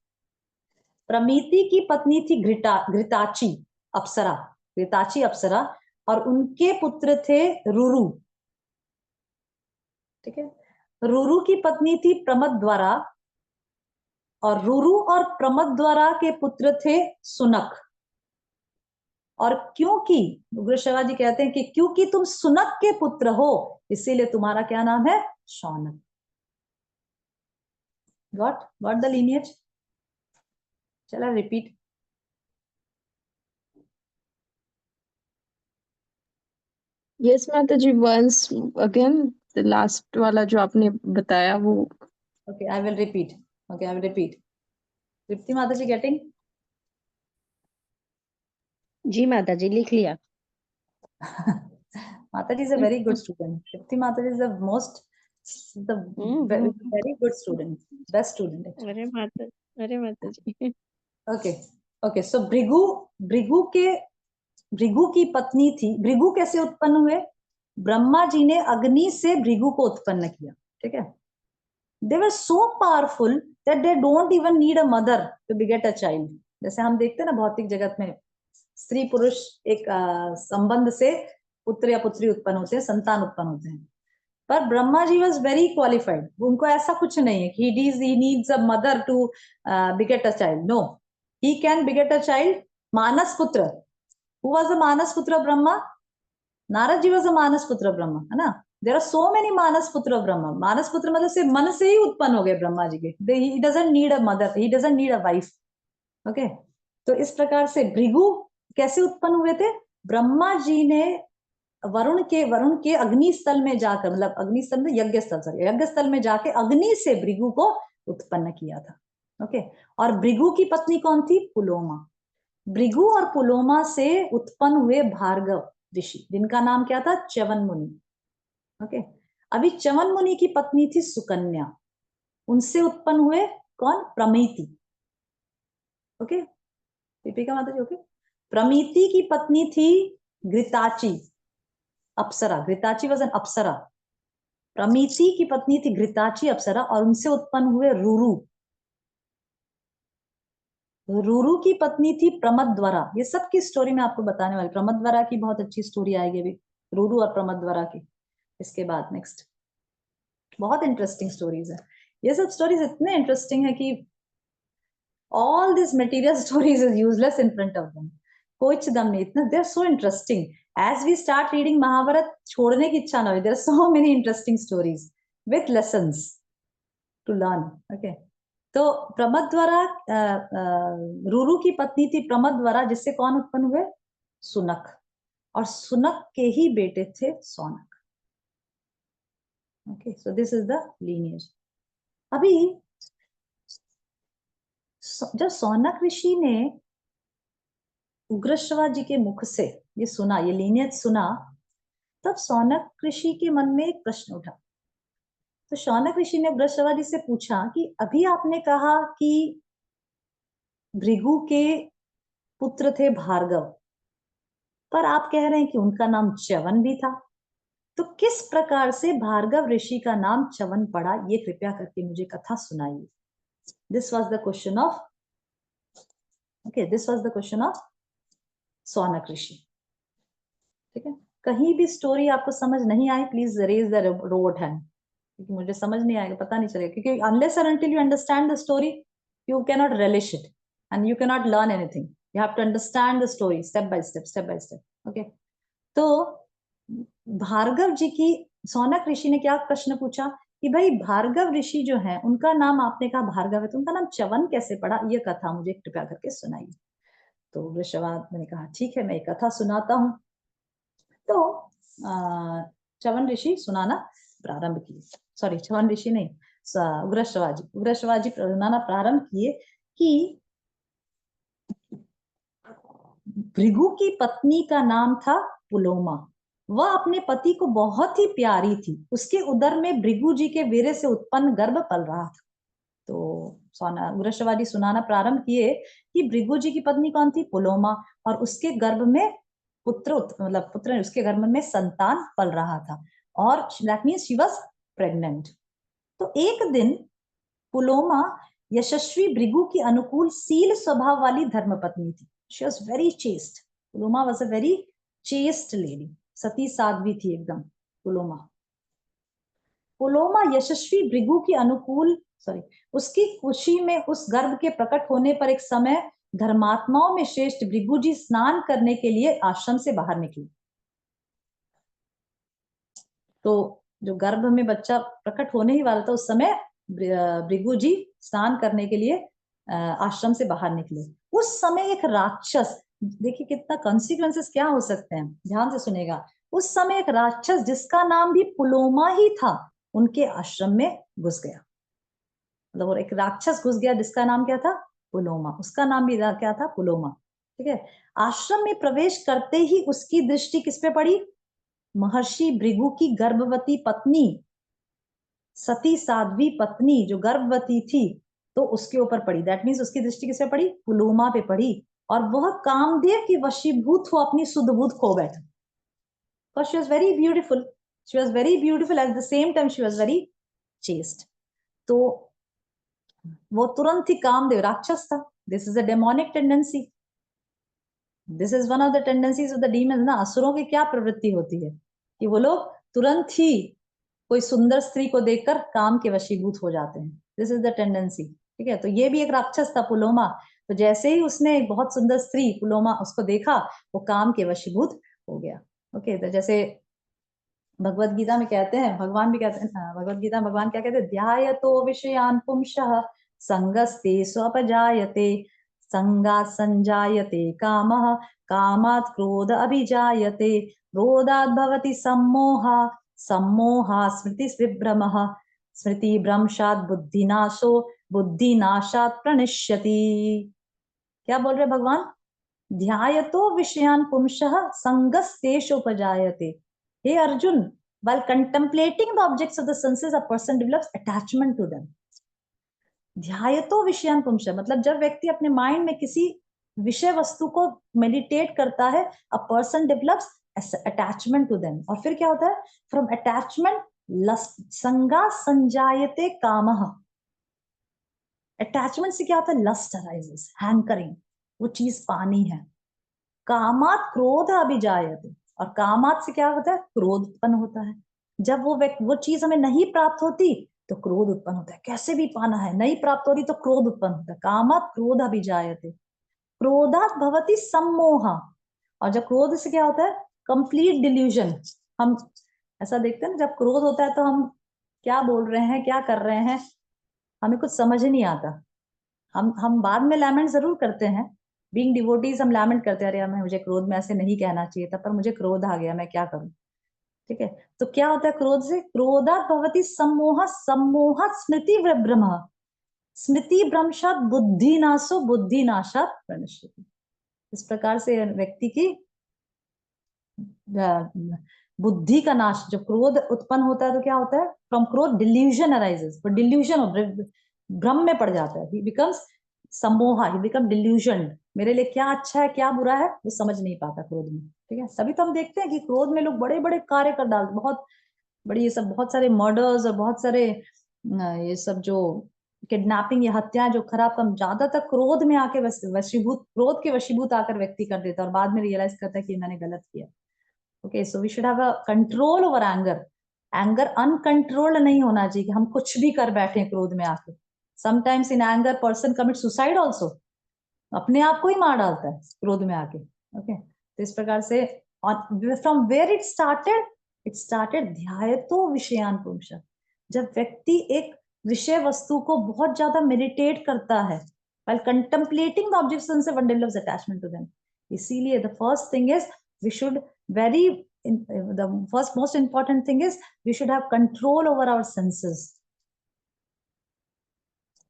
Pramiti की पत्नी थी घृताची अप्सरा, घृताची अप्सरा, और उनके पुत्र थे रुरु। ठीक है, रुरु की पत्नी थी प्रमदद्वारा, और रुरु और प्रमदद्वारा के पुत्र थे सुनक। और क्योंकि उग्र शिवा जी कहते हैं कि क्योंकि तुम सुनक के पुत्र हो, इसीलिए तुम्हारा क्या नाम है? शौनक। Got the lineage? चला रिपीट। यस माता जी, वंस अगेन द लास्ट वाला जो आपने बताया वो। Okay, I will repeat. Okay, I will repeat. Tripti माता जी गेटिंग? जी माता जी, लिख लिया। Mataji is a very good student. Tripti Mataji is the most, very good student, best student actually. अरे माता जी। Okay, okay. So भृगु की पत्नी थी। भृगु कैसे उत्पन्न हुए? ब्रह्मा जी ने अग्नि से भृगु को उत्पन्न किया। ठीक है, they were so powerful that they don't even need a mother to beget a child। जैसे हम देखते हैं ना भौतिक जगत में, स्त्री पुरुष एक संबंध से पुत्र या पुत्री उत्पन्न होते हैं, संतान उत्पन्न होते हैं, पर Brahma ji was very qualified. उनको ऐसा कुछ नहीं है कि he needs a mother to beget a child। No, he can beget a child। मानस पुत्र, who was the मानस पुत्र of Brahma? Narad ji was the मानस पुत्र of ब्रह्मा, है ना? There are so many मानस पुत्र of ब्रह्मा। मानस पुत्र मतलब से मन से ही उत्पन्न हो गए ब्रह्मा जी के। He doesn't need a mother, he doesn't need a wife। Okay, तो इस प्रकार से भृगु कैसे उत्पन्न हुए थे? ब्रह्मा जी ने वरुण के अग्नि स्थल में जाकर, मतलब अग्नि स्थल में यज्ञ स्थल में जाके अग्नि से भृगु को उत्पन्न किया था। ओके, और भृगु की पत्नी कौन थी? पुलोमा। भृगु और पुलोमा से उत्पन्न हुए भार्गव ऋषि, जिनका नाम क्या था? च्यवन मुनि। ओके, अभी च्यवन मुनि की पत्नी थी सुकन्या, उनसे उत्पन्न हुए कौन? प्रमिति। ओके, दीपिका माता जी। ओके, प्रमिति की पत्नी थी घृताची अप्सरा। घृताची वजन अप्सरा। प्रमिति की पत्नी थी घृताची अप्सरा, और उनसे उत्पन्न हुए रुरु। रुरु की पत्नी थी प्रमदद्वारा। ये सब की स्टोरी मैं आपको बताने वाली, प्रमदद्वारा की बहुत अच्छी स्टोरी आएगी अभी, रुरु और प्रमदद्वारा की। इसके बाद नेक्स्ट बहुत इंटरेस्टिंग स्टोरीज है। ये सब स्टोरीज इतने इंटरेस्टिंग है कि all these material stories is useless in front of them। कुछ दम नहीं, इतना they are so interesting। As we start reading Mahabharat, छोड़ने की इच्छा ना हो। There are so many interesting stories with lessons to learn। Okay, तो प्रमदद्वारा, रुरु की पत्नी थी प्रमदद्वारा, जिससे कौन उत्पन्न हुए? सुनक, और सुनक के ही बेटे थे Shaunaka. Okay, so this is the lineage. अभी जब सौनक ऋषि ने उग्रश्रवा जी के मुख से ये सुना, ये lineage सुना, तब सौनक ऋषि के मन में एक प्रश्न उठा। तो सौनक ऋषि ने उग्रश्रवा जी से पूछा कि अभी आपने कहा कि भृगु के पुत्र थे भार्गव, पर आप कह रहे हैं कि उनका नाम च्यवन भी था, तो किस प्रकार से भार्गव ऋषि का नाम च्यवन पड़ा, ये कृपया करके मुझे कथा सुनाइए। This was the question of Shaunak ऋषि। ठीक है, कहीं भी स्टोरी आपको समझ नहीं आई, please raise the robot hand, क्योंकि मुझे समझ नहीं आएगा, पता नहीं चलेगा, क्योंकि अनलेस और until you understand the story you can not relish it and you can not learn anything. You have to understand the story step by step. Okay, तो भार्गव जी की, सौनक ऋषि ने क्या प्रश्न पूछा कि भाई भार्गव ऋषि जो है उनका नाम आपने कहा भार्गव है, तो उनका नाम च्यवन कैसे पड़ा, ये कथा मुझे कृपया करके सुनाइए। तो वृषवाद ने कहा ठीक है, मैं एक कथा सुनाता हूँ। तो च्यवन ऋषि सुनाना प्रारंभ किए, सॉरी च्यवन ऋषि नहीं, उग्रश्रवा जी सुनाना प्रारंभ किए कि भृगु की पत्नी का नाम था पुलोमा। वह अपने पति को बहुत ही प्यारी थी, उसके उदर में भृगु जी के वीर्य से उत्पन्न गर्भ पल रहा था। तो उग्रश्रवा जी सुनाना प्रारंभ किए कि भृगु जी की पत्नी कौन थी, पुलोमा, और उसके गर्भ में पुत्र उसके गर्भ में संतान पल रहा था, और that means she was pregnant. तो एक दिन पुलोमा यशस्वी भृगु की अनुकूल शील स्वभाव वाली धर्मपत्नी थी। She was very chaste. Puloma was a very chaste lady, सती साध्वी थी एकदम पुलोमा यशस्वी भृगु की अनुकूल उसकी खुशी में उस गर्भ के प्रकट होने पर एक समय धर्मात्माओं में श्रेष्ठ भृगु जी स्नान करने के लिए आश्रम से बाहर निकले। तो जो गर्भ में बच्चा प्रकट होने ही वाला था, उस समय भृगु जी स्नान करने के लिए आश्रम से बाहर निकले। उस समय एक राक्षस, देखिए कितना कॉन्सिक्वेंसेस क्या हो सकते हैं, ध्यान से सुनेगा। उस समय एक राक्षस जिसका नाम भी पुलोमा ही था, उनके आश्रम में घुस गया। मतलब एक राक्षस घुस गया जिसका नाम क्या था, पुलोमा, उसका नाम भी क्या था, पुलोमा। ठीक है, आश्रम में प्रवेश करते ही उसकी दृष्टि किस पे पड़ी, महर्षि भृगु की गर्भवती पत्नी, सती साध्वी पत्नी जो गर्भवती थी, तो उसके ऊपर पड़ी। दैट मीन्स उसकी दृष्टि किस पे पड़ी, पुलोमा पे पड़ी, और वह कामदेव की वशीभूत हो अपनी सुध बुध खो बैठा। Because she was very beautiful, she was very beautiful, at the same time she was very chaste. तो वो तुरंत ही कामदेव, राक्षस था, this is a demonic tendency, this is one of the tendencies of the demons ना। असुरों की क्या प्रवृत्ति होती है कि वो लोग तुरंत ही कोई सुंदर स्त्री को देखकर काम के वशीभूत हो जाते हैं, दिस इज द टेंडेंसी। ठीक है, तो ये भी एक राक्षस था पुलोमा। तो जैसे ही उसने एक बहुत सुंदर स्त्री पुलोमा उसको देखा, वो काम के वशीभूत हो गया। ओके, तो जैसे भगवत गीता में कहते हैं, भगवान भी कहते हैं, भगवत गीता में भगवान क्या कहते हैं, ध्यायतो विषयान पुंसः संगस्ते स्वपजायते संगात् संजायते कामः कामात् क्रोध अभिजायते क्रोधात् भवति सम्मोहः सम्मोहात् स्मृतिविभ्रमः स्मृतिभ्रंशात् बुद्धिनाशो बुद्धिनाशात् प्रणश्यति। क्या बोल रहे भगवान, ध्यायतो विषयान पुंसः संगस्तेषोपजायते। हे Arjun, while contemplating the objects of the senses, a person develops attachment to them. ध्यायतो विषयान पुंसः मतलब जब व्यक्ति अपने माइंड में किसी विषय वस्तु को मेडिटेट करता है, a person develops attachment to them। और फिर क्या होता है, from attachment lust, संगा संजायते कामः। अटैचमेंट से क्या होता है, लस्ट अराइजेस, हैंकरिंग, वो चीज पानी है। कामात क्रोध अभिजायते, और कामात से क्या होता है, क्रोध उत्पन्न होता है। जब वो चीज हमें नहीं प्राप्त होती तो क्रोध उत्पन्न होता है, कैसे भी पाना है, नहीं प्राप्त हो रही तो क्रोध उत्पन्न होता है। कामात क्रोध अभिजायते क्रोधात भवति सम्मोहा, और जब क्रोध से क्या होता है, कंप्लीट डिल्यूजन। हम ऐसा देखते हैं ना, जब क्रोध होता है तो हम क्या बोल रहे हैं, क्या कर रहे हैं, हमें कुछ समझ नहीं आता। हम बाद में लैमेंट जरूर करते हैं, बीइंग डिवोटीज हम लैमेंट करते हैं, अरे मुझे क्रोध में ऐसे नहीं कहना चाहिए था, पर मुझे क्रोध आ गया, मैं क्या करूं। ठीक है, तो क्या होता है क्रोध से? क्रोधात् भवति सम्मोह, सम्मोहात् स्मृति भ्रम, स्मृति भ्रंशात् बुद्धिनाशो, बुद्धिनाशात् प्रणश्यति। इस प्रकार से व्यक्ति की बुद्धि का नाश, जब क्रोध उत्पन्न होता है तो क्या होता है? फ्रॉम क्रोध डिल्यूजन अराइजेस, बट डिल्यूजन भ्रम में पड़ जाता है, ही बिकम्स सम्मोहा, ही बिकम डिल्यूजन। मेरे लिए क्या अच्छा है क्या बुरा है वो समझ नहीं पाता क्रोध में। ठीक है, तभी तो हम देखते हैं कि क्रोध में लोग बड़े बड़े कार्य कर डालते, बहुत बड़ी, ये सब बहुत सारे मर्डर्स और बहुत सारे ये सब जो किडनैपिंग या हत्याएं जो खराब काम ज्यादातर क्रोध में आके वशीभूत, क्रोध के वशीभूत आकर व्यक्ति कर देता है और बाद में रियलाइज करता है कि मैंने गलत किया। Okay, so we should have a control over anger. Anger uncontrolled नहीं होना चाहिए कि हम कुछ भी कर बैठे क्रोध में आके। Sometimes in anger person commit suicide also, अपने आप को ही मार डालता है क्रोध में आके। ओके, तो इस प्रकार से फ्रॉम वेयर इट स्टार्टेड ध्यायतो विषयान पुरुष। जब व्यक्ति एक विषय वस्तु को बहुत ज्यादा मेडिटेट करता है while contemplating the objects of sense, one develops attachment to them. इसीलिए the first thing is we should the first most important thing is we should have control over our senses.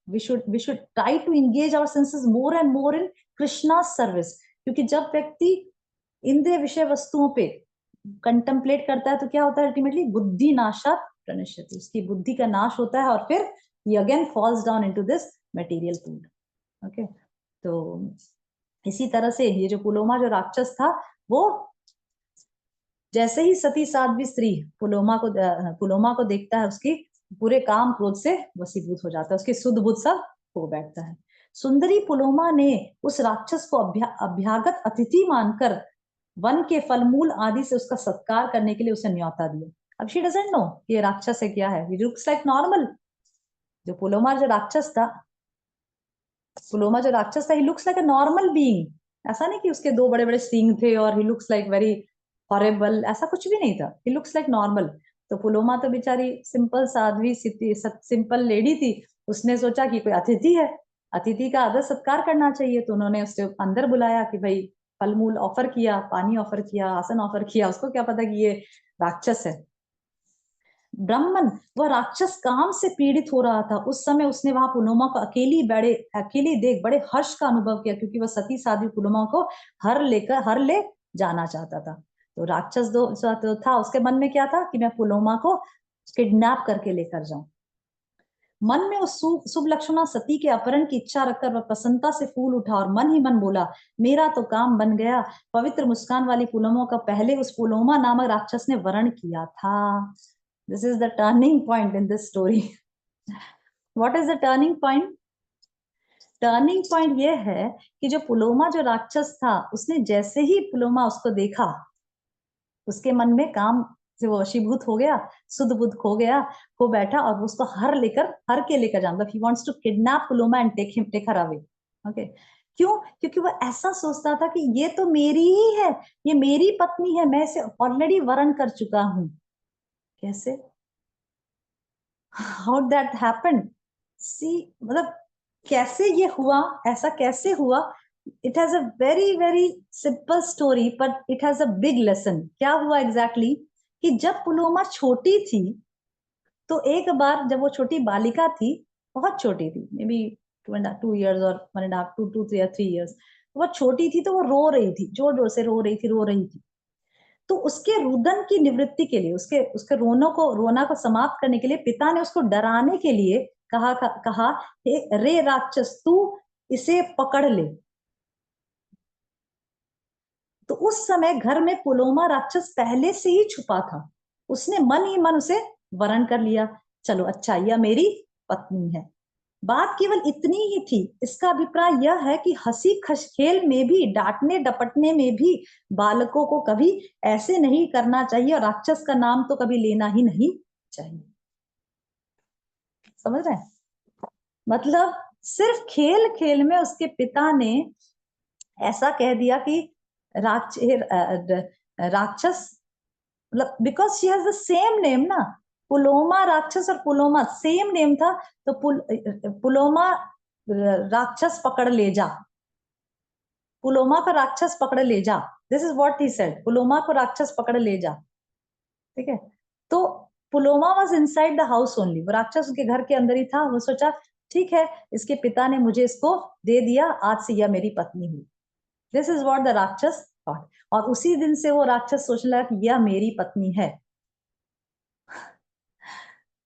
We should try to engage our senses more and more in Krishna's service. क्योंकि जब व्यक्ति इंद्रिय विषय वस्तुओं पे contemplate करता है तो क्या होता है? अल्टीमेटली बुद्धि नाशात् प्रणश्यति, उसकी बुद्धि का नाश होता है और फिर he again falls down into this material food. Okay, तो इसी तरह से ये जो पुलोमा जो राक्षस था, वो जैसे ही सती साध्वी स्त्री पुलोमा को देखता है, उसकी पूरे काम क्रोध से वशीभूत हो जाता है, उसकी सुध बुद्ध सब हो बैठता है। सुंदरी पुलोमा ने उस राक्षस को अभ्यागत अतिथि मानकर वन के फलमूल आदि से उसका सत्कार करने के लिए उसे न्योता दिया। अब शी डजंट नो कि ये राक्षस है क्या है, ही लुक्स लाइक नॉर्मल। जो पुलोमा जो राक्षस था, he looks like a normal being. ऐसा नहीं कि उसके दो बड़े बड़े सींग थे और he looks like very horrible, ऐसा कुछ भी नहीं था, ही लुक्स लाइक नॉर्मल। तो पुलोमा तो बेचारी सिंपल साध्वी सिंपल लेडी थी, उसने सोचा कि कोई अतिथि है, अतिथि का आदर सत्कार करना चाहिए, तो उन्होंने उससे अंदर बुलाया कि भाई फल मूल ऑफर किया, पानी ऑफर किया, आसन ऑफर किया। उसको क्या पता कि ये राक्षस है। ब्राह्मण, वह राक्षस काम से पीड़ित हो रहा था। उस समय उसने वहां पुलोमा को अकेली देख बड़े हर्ष का अनुभव किया, क्योंकि वह सती साध्वी पुलोमा को हर ले जाना चाहता था। तो राक्षस तो था, उसके मन में क्या था कि मैं पुलोमा को किडनैप करके लेकर जाऊं। मन में उस शुभ लक्षणा सती के अपहरण की इच्छा रखकर वह प्रसन्नता से फूल उठा और मन ही मन बोला, मेरा तो काम बन गया। पवित्र मुस्कान वाली पुलोमा का पहले उस पुलोमा नामक राक्षस ने वरण किया था। This is the turning point in this story. What is the turning point? Turning point ये है कि जो पुलोमा जो राक्षस था, उसने जैसे ही पुलोमा उसको देखा, उसके मन में काम से वो वशीभूत हो गया, सुध बुद्ध खो गया, हो बैठा और उसको हर के लेकर जाऊंगा। He wants to kidnap Puloma and take her away. Okay? क्यों? क्योंकि वो ऐसा सोचता था कि ये तो मेरी ही है, ये मेरी पत्नी है, मैं इसे ऑलरेडी वरण कर चुका हूं। कैसे? How that happened? See, मतलब कैसे ये हुआ, ऐसा कैसे हुआ? It has a very simple story, but it has a big lesson. क्या हुआ exactly? कि जब पुलोमा छोटी थी, तो एक बार जब वो छोटी बालिका थी, बहुत छोटी थी, मे बी 2 years और 1.5, 2 या 3 years, वो छोटी थी, तो वो रो रही थी, जोर जोर से रो रही थी। तो उसके रुदन की निवृत्ति के लिए, उसके रोना को समाप्त करने के लिए पिता ने उसको डराने के लिए कहा रे राक्षस, तू इसे पकड़ ले। तो उस समय घर में पुलोमा राक्षस पहले से ही छुपा था, उसने मन ही मन उसे वरण कर लिया। चलो अच्छा, यह मेरी पत्नी है। बात केवल इतनी ही थी। इसका अभिप्राय यह है कि हंसी खेल में भी, डांटने डपटने में भी बालकों को कभी ऐसे नहीं करना चाहिए और राक्षस का नाम तो कभी लेना ही नहीं चाहिए। समझ रहे हैं? मतलब सिर्फ खेल खेल में उसके पिता ने ऐसा कह दिया कि राक्षस, मतलब because she has the same name ना, पुलोमा राक्षस और पुलोमा सेम नेम था, तो पुलोमा राक्षस पकड़ ले जा, पुलोमा को राक्षस पकड़ ले जा। This is what he said, Puloma को राक्षस पकड़ ले जा। ठीक है। तो Puloma was inside the house only, वो राक्षस उसके घर के अंदर ही था। वो सोचा ठीक है, इसके पिता ने मुझे इसको दे दिया, आज से यह मेरी पत्नी हुई। दिस इज व्हाट द राक्षस थॉट। और उसी दिन से वो राक्षस सोचने लगा कि यह मेरी पत्नी है।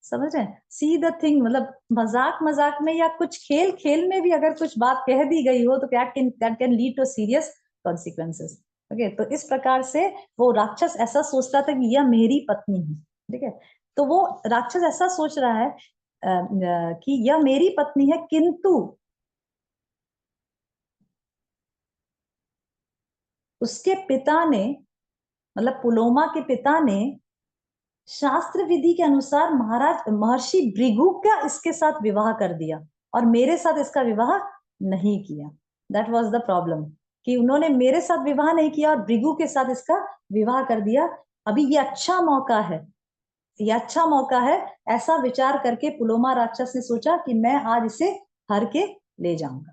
समझ रहे हैं? सी द थिंग, मतलब मजाक मजाक में या कुछ खेल खेल में भी अगर कुछ बात कह दी गई हो तो that can lead to serious consequences. Okay, तो इस प्रकार से वो राक्षस ऐसा सोचता था कि यह मेरी पत्नी है। ठीक है, तो वो राक्षस ऐसा सोच रहा है कि यह मेरी पत्नी है, किंतु उसके पिता ने, मतलब पुलोमा के पिता ने शास्त्र विधि के अनुसार महाराज महर्षि भृगु का इसके साथ विवाह कर दिया और मेरे साथ इसका विवाह नहीं किया। दैट वाज द प्रॉब्लम, कि उन्होंने मेरे साथ विवाह नहीं किया और भृगु के साथ इसका विवाह कर दिया। अभी ये अच्छा मौका है, ये अच्छा मौका है। ऐसा विचार करके पुलोमा राक्षस ने सोचा कि मैं आज इसे हर के ले जाऊंगा।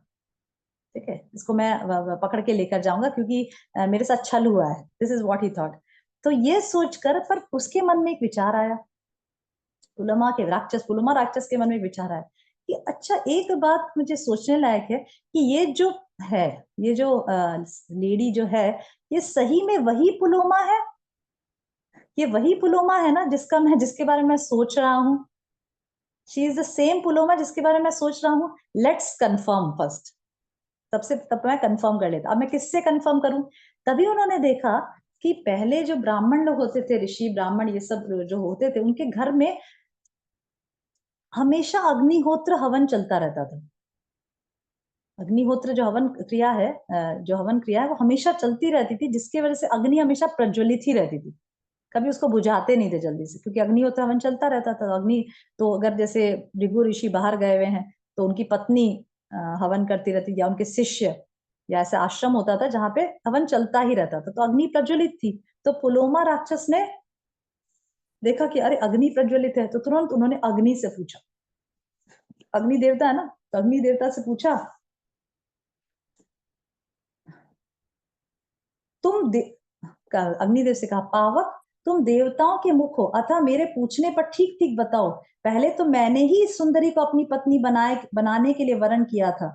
ठीक है, इसको मैं पकड़ के लेकर जाऊंगा क्योंकि मेरे साथ छल हुआ है। This is what he thought. तो ये सोचकर, पर उसके मन में एक विचार आया, पुलोमा राक्षस के मन में एक विचार आया कि अच्छा, एक बात मुझे सोचने लायक है कि ये जो है, ये जो लेडी जो है, ये सही में वही पुलोमा है? ये वही पुलोमा है ना जिसके बारे में मैं सोच रहा हूँ? She is the same Puloma जिसके बारे में मैं सोच रहा हूँ। Let's confirm first. तब मैं कंफर्म कर लेता। अब मैं किससे कंफर्म करूं? तभी उन्होंने देखा कि पहले जो ब्राह्मण लोग होते थे, ऋषि ब्राह्मण ये सब जो होते थे, उनके घर में हमेशा अग्निहोत्र हवन चलता रहता था। अग्निहोत्र जो हवन क्रिया है, वो हमेशा चलती रहती थी, जिसकी वजह से अग्नि हमेशा प्रज्वलित ही रहती थी। कभी उसको बुझाते नहीं थे जल्दी से, क्योंकि अग्निहोत्र हवन चलता रहता था। अग्नि तो अगर जैसे भृगु ऋषि बाहर गए हुए हैं तो उनकी पत्नी हवन करती रहती, या उनके शिष्य, या ऐसा आश्रम होता था जहां पे हवन चलता ही रहता था, तो अग्नि प्रज्वलित थी। तो पुलोमा राक्षस ने देखा कि अरे अग्नि प्रज्वलित है, तो तुरंत उन्होंने अग्नि से पूछा, अग्नि देवता है ना, तो अग्नि देवता से पूछा, अग्निदेव से कहा, पावक तुम देवताओं के मुख हो, अतः मेरे पूछने पर ठीक ठीक बताओ। पहले तो मैंने ही इस सुंदरी को अपनी पत्नी बनाने के लिए वरण किया था,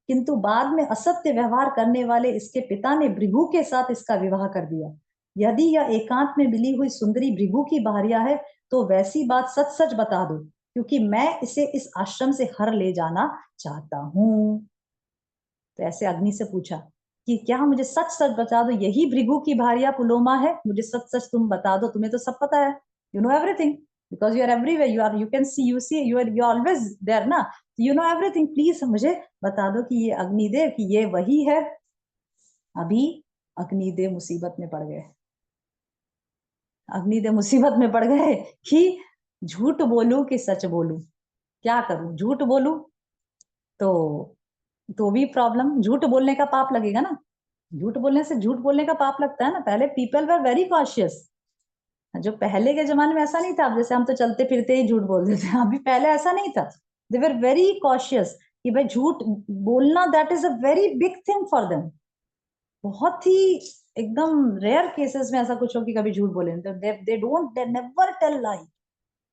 किंतु बाद में असत्य व्यवहार करने वाले इसके पिता ने भृगु के साथ इसका विवाह कर दिया। यदि यह एकांत में मिली हुई सुंदरी भृगु की भार्या है तो वैसी बात सच सच बता दो, क्योंकि मैं इसे इस आश्रम से हर ले जाना चाहता हूँ। तो ऐसे अग्नि से पूछा कि क्या मुझे सच सच बता दो, यही भृगु की भार्या पुलोमा है? मुझे सच सच तुम बता दो, तुम्हें तो सब पता है, you know everything, because you are everywhere, you can see, you are always there ना, यू नो एवरीथिंग। प्लीज मुझे बता दो कि ये अग्निदेव, कि ये वही है। अभी अग्निदेव मुसीबत में पड़ गए। अग्निदेव मुसीबत में पड़ गए कि झूठ बोलूं कि सच बोलूं, क्या करूं? झूठ बोलूं तो भी प्रॉब्लम, झूठ बोलने का पाप लगेगा ना। झूठ बोलने से, झूठ बोलने का पाप लगता है ना। पहले पीपल वर वेरी कॉशियस। जो पहले के जमाने में ऐसा नहीं था, अब जैसे हम तो चलते फिरते ही झूठ बोल देते हैं, अभी पहले ऐसा नहीं था। दे वर वेरी कॉशियस कि भाई झूठ बोलना that is a very big thing for them. बहुत ही एकदम रेयर केसेस में ऐसा कुछ हो कि कभी झूठ बोले, दे नेवर टेल लाई,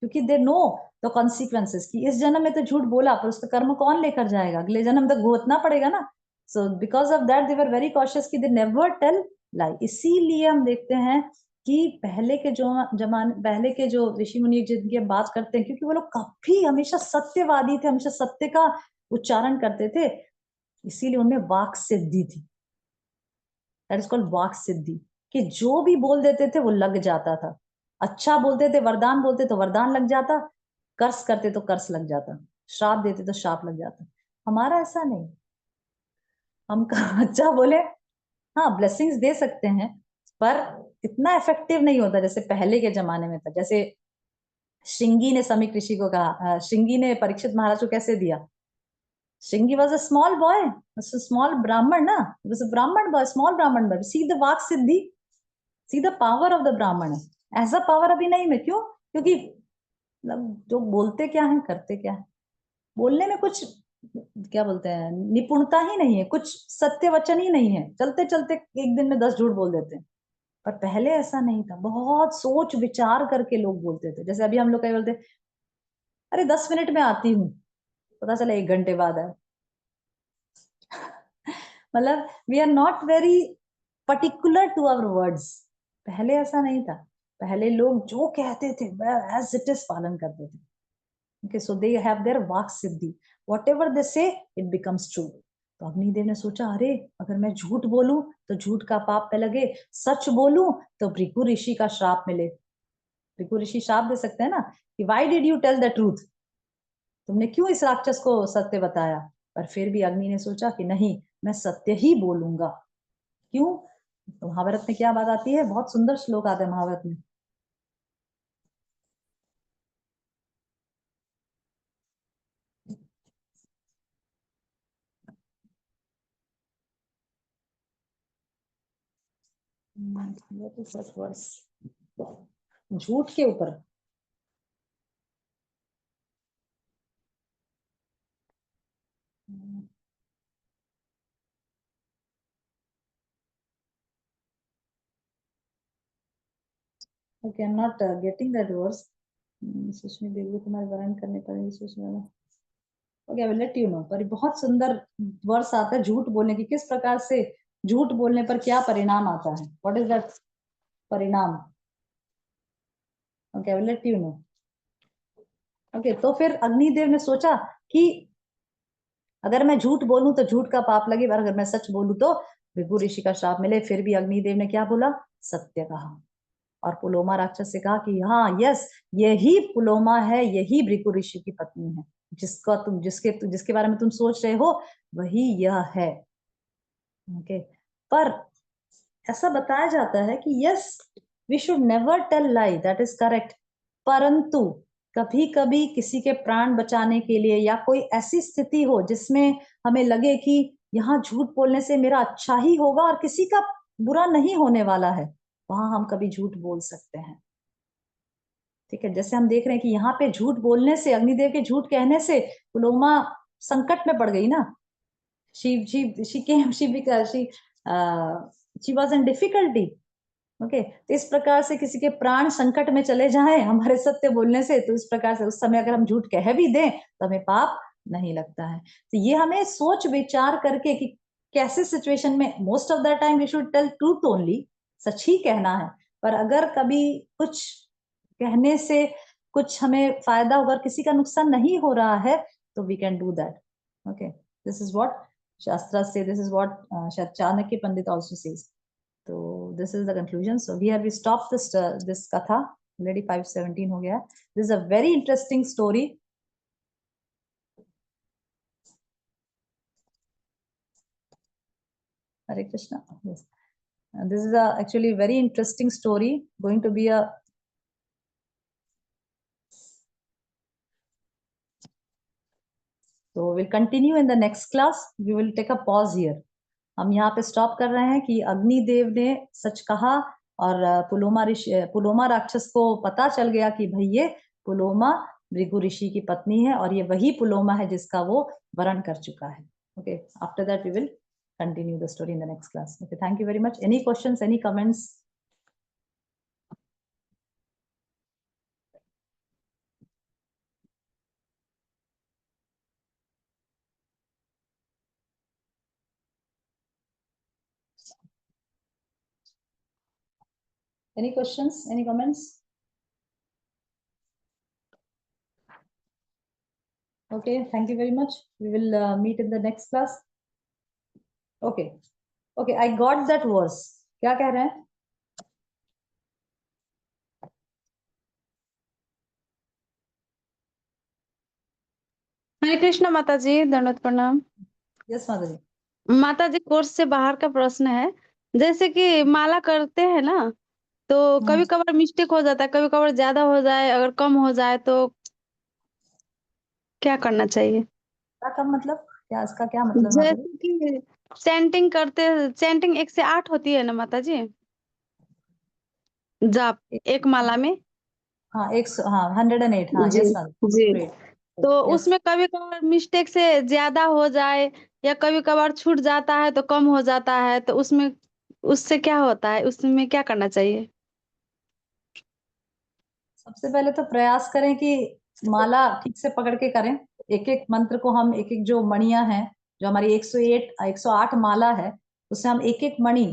क्योंकि दे नो द कॉन्सिक्वेंसेस, कि इस जन्म में तो झूठ बोला पर उसका कर्म कौन लेकर जाएगा, अगले जन्म तक भुगतना पड़ेगा ना। So because of that they were very cautious कि दे नेवर टेल लाई। इसीलिए हम देखते हैं कि पहले के जो ऋषि मुनि जिनकी बात करते हैं, क्योंकि वो लोग काफी हमेशा सत्यवादी थे, हमेशा सत्य का उच्चारण करते थे, इसीलिए उनमें वाक सिद्धि थी। दैट इज कॉल्ड वाक सिद्धि, कि जो भी बोल देते थे वो लग जाता था। अच्छा बोलते थे, वरदान बोलते तो वरदान लग जाता, कर्स करते तो कर्स लग जाता, श्राप देते तो श्राप लग जाता। हमारा ऐसा नहीं, हम अच्छा बोले, हाँ ब्लेसिंग्स दे सकते हैं, पर इतना इफेक्टिव नहीं होता जैसे पहले के जमाने में था। जैसे श्रृंगी ने समीक ऋषि को कहा, श्रृंगी ने परीक्षित महाराज को कैसे दिया? Shringi was a small boy, was a small Brahman, na? He was a Brahman boy, small Brahman boy. See the Vak Siddhi, see the power of the Brahman. ऐसा पावर अभी नहीं में, क्यों? क्योंकि मतलब जो बोलते क्या है करते क्या है, बोलने में कुछ क्या बोलते हैं, निपुणता ही नहीं है, कुछ सत्य वचन ही नहीं है, चलते चलते एक दिन में 10 झूठ बोल देते हैं। पर पहले ऐसा नहीं था, बहुत सोच विचार करके लोग बोलते थे। जैसे अभी हम लोग कहीं बोलते, अरे 10 मिनट में आती हूँ, पता चला 1 घंटे बाद है। मतलब we are not very particular to our words. पहले ऐसा नहीं था, पहले लोग जो कहते थे एज इट इज पालन करते थे। Okay, so they have their walk Siddhi, whatever they say it becomes true। तो अग्निदेव ने सोचा, अरे अगर मैं झूठ बोलूं तो झूठ का पाप पे लगे, सच बोलूं तो भृगु ऋषि का श्राप मिले। भृगु ऋषि श्राप दे सकते हैं ना कि why did you tell the truth, तुमने क्यों इस राक्षस को सत्य बताया। पर फिर भी अग्नि ने सोचा कि नहीं, मैं सत्य ही बोलूंगा। क्यों? तो महाभारत में क्या बात आती है, बहुत सुंदर श्लोक आता है महाभारत में। What is that verse? झूठ के ऊपर। Okay, I'm not getting that verse। सुष्मी देवी तुम्हारे वर्ण करने पर Sushmi. Okay, I will let you know. पर बहुत सुंदर वर्स आता है झूठ बोलने की, किस प्रकार से झूठ बोलने पर क्या परिणाम आता है, व्हाट इज दैट परिणाम। Okay, I will let you know. Okay, तो फिर अग्निदेव ने सोचा कि अगर मैं झूठ बोलूं तो झूठ का पाप लगे, पर अगर मैं सच बोलूं तो भृगु ऋषि का श्राप मिले। फिर भी अग्निदेव ने क्या बोला, सत्य कहा। और पुलोमा राक्षस से कहा कि हाँ यस, यही पुलोमा है, यही भृगु ऋषि की पत्नी है, जिसके बारे में तुम सोच रहे हो वही यह है। ओके, पर ऐसा बताया जाता है कि yes, we should never tell lie, that is correct. परंतु कभी कभी किसी के प्राण बचाने के लिए या कोई ऐसी स्थिति हो जिसमें हमें लगे कि यहाँ झूठ बोलने से मेरा अच्छा ही होगा और किसी का बुरा नहीं होने वाला है, वहां हम कभी झूठ बोल सकते हैं। ठीक है, जैसे हम देख रहे हैं कि यहाँ पे झूठ बोलने से, अग्निदेव के झूठ कहने से पुलोमा संकट में पड़ गई ना। She was in difficulty. Okay, तो इस प्रकार से किसी के प्राण संकट में चले जाएं हमारे सत्य बोलने से, तो इस प्रकार से उस समय अगर हम झूठ कह भी दें तो हमें पाप नहीं लगता है। तो ये हमें सोच विचार करके कि कैसे सिचुएशन में, most of the time we should tell truth only, सच ही कहना है। पर अगर कभी कुछ कहने से कुछ हमें फायदा होगा, किसी का नुकसान नहीं हो रहा है, तो we can do that. Okay, this is what shastra से, दिस इज व्हाट शायद चाणक्य पंडित आल्सो सेज। तो this is the conclusion. So here we stop this katha, already 5:17 हो गया। This is a very interesting story. Hare Krishna. Yes. This is actually a very interesting story, going to be a so we'll continue in the next class। We will take a pause here। हम यहाँ पे stop कर रहे हैं कि अग्निदेव ने सच कहा और पुलोमा राक्षस को पता चल गया कि भाई ये पुलोमा भृगु ऋषि की पत्नी है और ये वही पुलोमा है जिसका वो वरण कर चुका है। Okay, after that we will continue the story in the next class. Okay, thank you very much. Any questions, any comments? Any questions? Any comments? Okay, thank you very much। We will meet in the next class। Okay, okay, I got that verse। क्या कह रहे हैं? हरे कृष्ण माता जी, दंडवत प्रणाम। Yes माता जी। माता जी, course से बाहर का प्रश्न है। जैसे कि माला करते हैं ना, तो कभी कभार मिस्टेक हो जाता है, कभी कभार ज्यादा हो जाए, अगर कम हो जाए तो क्या करना चाहिए? क्या कम मतलब, क्या इसका क्या मतलब माता जी? जैसे कि चैंटिंग करते, चैंटिंग 108 होती है ना माता जी, जाप एक माला में। हाँ, हाँ 108। हाँ जी यस माता जी। जी। तो यस, उसमें कभी कभार मिस्टेक से ज्यादा हो जाए या कभी कभार छूट जाता है तो कम हो जाता है, तो उसमें उससे क्या होता है, उसमें क्या करना चाहिए? सबसे पहले तो प्रयास करें कि माला ठीक से पकड़ के करें। एक एक मंत्र को हम एक एक जो मणियां हैं, जो हमारी 108 माला है, उससे हम एक एक मणि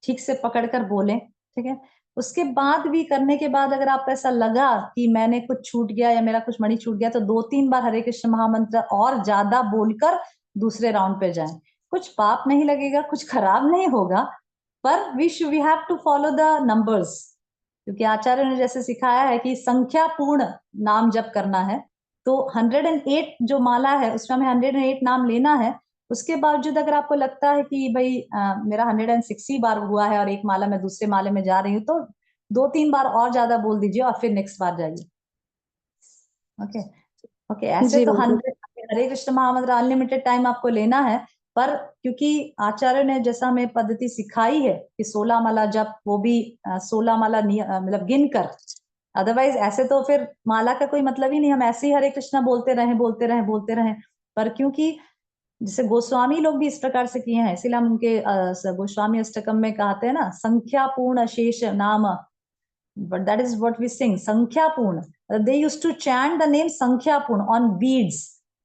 ठीक से पकड़ कर बोलें। ठीक है, उसके बाद भी करने के बाद अगर आपको ऐसा लगा कि मैंने कुछ छूट गया या मेरा कुछ मणि छूट गया, तो 2-3 बार हरे कृष्ण महामंत्र और ज्यादा बोलकर दूसरे राउंड पे जाएं। कुछ पाप नहीं लगेगा, कुछ खराब नहीं होगा, पर we have to follow the numbers, क्योंकि आचार्य ने जैसे सिखाया है कि संख्या पूर्ण नाम जप करना है। तो 108 जो माला है उसमें हमें 108 नाम लेना है। उसके बावजूद अगर आपको लगता है कि भाई मेरा 160 बार हुआ है और एक माला मैं दूसरे माले में जा रही हूँ, तो 2-3 बार और ज्यादा बोल दीजिए और फिर नेक्स्ट बार जाइए। ओके ओके, ऐसे जी तो माता। 100 हरे कृष्ण महामंत्र अनलिमिटेड टाइम आपको लेना है, पर क्योंकि आचार्य ने जैसा हमें पद्धति सिखाई है कि 16 माला जप, वो भी 16 माला मतलब गिन कर, अदरवाइज ऐसे तो फिर माला का कोई मतलब ही नहीं, हम ऐसे ही हरे कृष्णा बोलते रहें बोलते रहें बोलते रहें। पर क्योंकि जैसे गोस्वामी लोग भी इस प्रकार से किए हैं, इसीलिए हम उनके गोस्वामी अष्टकम में कहते हैं ना, संख्या पूर्ण शेष नाम, but that is what we sing, संख्या पूर्ण। they used to chant the name संख्या पूर्ण on beads।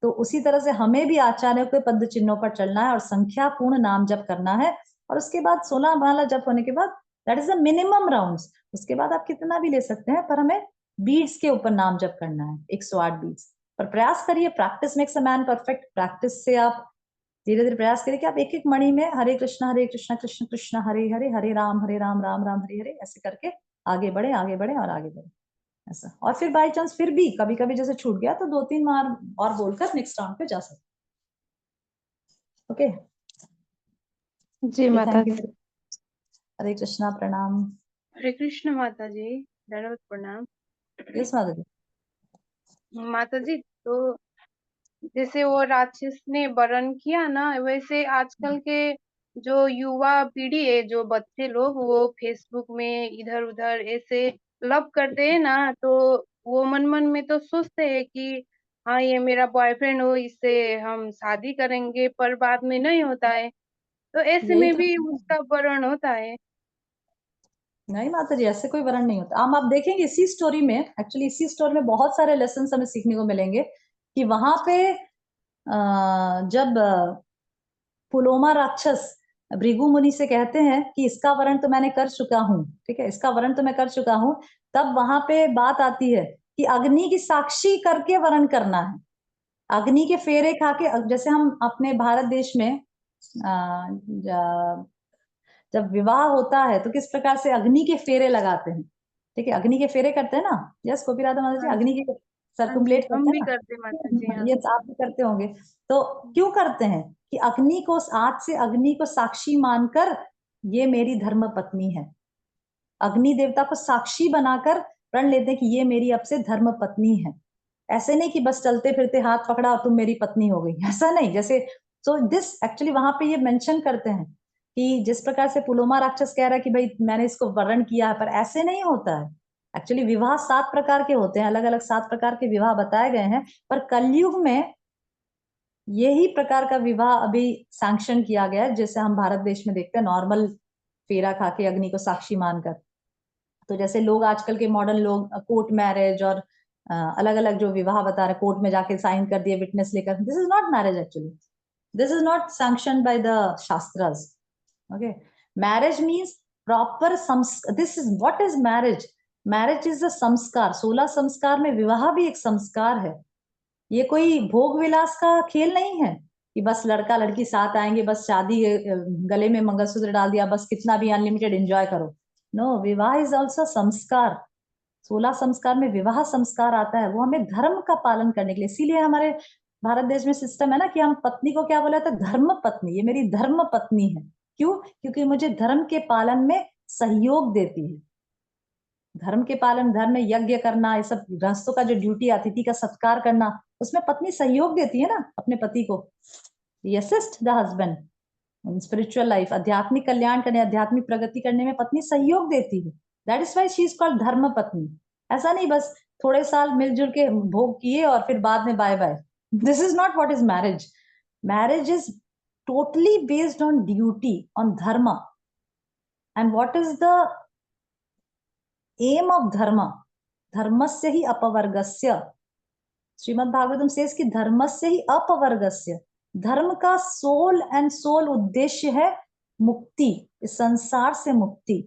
तो उसी तरह से हमें भी आचार्यों के पद चिन्हों पर चलना है और संख्या पूर्ण नाम जप करना है। और उसके बाद 16 माला जप होने के बाद that is the minimum rounds. उसके बाद आप कितना भी ले सकते हैं, पर हमें बीड्स के ऊपर नाम जप करना है, 108 बीड्स। पर प्रयास करिए, practice makes a man perfect. Practice से आप धीरे धीरे प्रयास करिए कि आप एक एक मणि में हरे कृष्ण कृष्ण कृष्ण हरे हरे, हरे राम राम राम हरे हरे, ऐसे करके आगे बढ़े आगे बढ़े और आगे बढ़े ऐसा। और फिर बाई चांस फिर भी कभी कभी जैसे छूट गया तो 2-3 बार और बोलकर नेक्स्ट राउंड पे जा सकते। ओके जी माता। Thank you. हरे कृष्णा, प्रणाम। हरे कृष्ण माता जी, दंडवत प्रणाम। यस माता जी। माता जी, तो जैसे वो राक्षस ने वरण किया ना, वैसे आजकल के जो युवा पीढ़ी है, जो बच्चे लोग, वो फेसबुक में इधर उधर ऐसे लव करते हैं ना, तो वो मन मन में तो सोचते हैं कि हाँ ये मेरा बॉयफ्रेंड हो, इससे हम शादी करेंगे, पर बाद में नहीं होता है। तो ऐसे यही में तो भी उसका वरण होता है। नहीं माता जी, ऐसे कोई वर्ण नहीं होता। आप देखेंगे इसी स्टोरी में, एक्चुअली इसी स्टोरी में बहुत सारे लेसन हमें सीखने को मिलेंगे कि वहां पे जब पुलोमा राक्षस भृगु मुनि से कहते हैं कि इसका वर्ण तो मैंने कर चुका हूँ, ठीक है, इसका वर्ण तो मैं कर चुका हूँ, तब वहां पे बात आती है कि अग्नि की साक्षी करके वर्ण करना है। अग्नि के फेरे खा के, जैसे हम अपने भारत देश में जब विवाह होता है तो किस प्रकार से अग्नि के फेरे लगाते हैं, ठीक है, अग्नि के फेरे करते हैं ना। यस गोपी राधा माता जी, हाँ अग्नि जी, के हाँ जी, सर्कुम्बलेट हम करते भी हैं करते माता जी। ना। हाँ। यस आप भी करते होंगे। तो क्यों करते हैं कि अग्नि को, आज से अग्नि को साक्षी मानकर ये मेरी धर्म पत्नी है। अग्नि देवता को साक्षी बनाकर प्रण लेते हैं कि ये मेरी अब से धर्म पत्नी है। ऐसे नहीं कि बस चलते फिरते हाथ पकड़ा और तुम मेरी पत्नी हो गई, ऐसा नहीं। जैसे सो दिस एक्चुअली वहां पे ये मेंशन करते हैं कि जिस प्रकार से पुलोमा राक्षस कह रहा है कि भाई मैंने इसको वर्ण किया है, पर ऐसे नहीं होता है। एक्चुअली विवाह 7 प्रकार के होते हैं, अलग अलग 7 प्रकार के विवाह बताए गए हैं, पर कलयुग में यही प्रकार का विवाह अभी सैंक्शन किया गया है, जैसे हम भारत देश में देखते हैं, नॉर्मल फेरा खा के अग्नि को साक्षी मानकर। तो जैसे लोग आजकल के मॉडर्न लोग कोर्ट मैरिज और अलग अलग जो विवाह बता रहे, कोर्ट में जाके साइन कर दिए विटनेस लेकर, this is not marriage actually, this is not sanction by the shastras. Okay, marriage means proper this is what is marriage. Marriage is a संस्कार, 16 संस्कार में विवाह भी एक संस्कार है। ये कोई भोग विलास का खेल नहीं है कि बस लड़का लड़की साथ आएंगे, बस शादी, गले में मंगलसूत्र डाल दिया, बस कितना भी अनलिमिटेड एंजॉय करो। नो, विवाह इज ऑल्सो संस्कार। 16 संस्कार में विवाह संस्कार आता है, वो हमें धर्म का पालन करने के लिए। इसीलिए हमारे भारत देश में सिस्टम है ना कि हम पत्नी को क्या बोला था, धर्म पत्नी, ये मेरी धर्म पत्नी है। क्यों? क्योंकि मुझे धर्म के पालन में सहयोग देती है। धर्म के पालन, धर्म में यज्ञ करना, ये सब गृहस्थों का जो ड्यूटी, अतिथि का सत्कार करना, उसमें पत्नी सहयोग देती है ना अपने पति को। Assist the husband spiritual life, आध्यात्मिक कल्याण करने, आध्यात्मिक प्रगति करने में पत्नी सहयोग देती है। That is why she is called धर्म पत्नी। ऐसा नहीं बस थोड़े साल मिलजुल के भोग किए और फिर बाद में bye bye. This is not what is marriage. Marriage is totally based on duty, on dharma. And what is the aim of dharma? Dharmasya hi apavargasya. Srimad Bhagavatam says कि धर्मस्य ही अपवर्गस्य, धर्म का सोल एंड सोल उद्देश्य है मुक्ति, इस संसार से मुक्ति।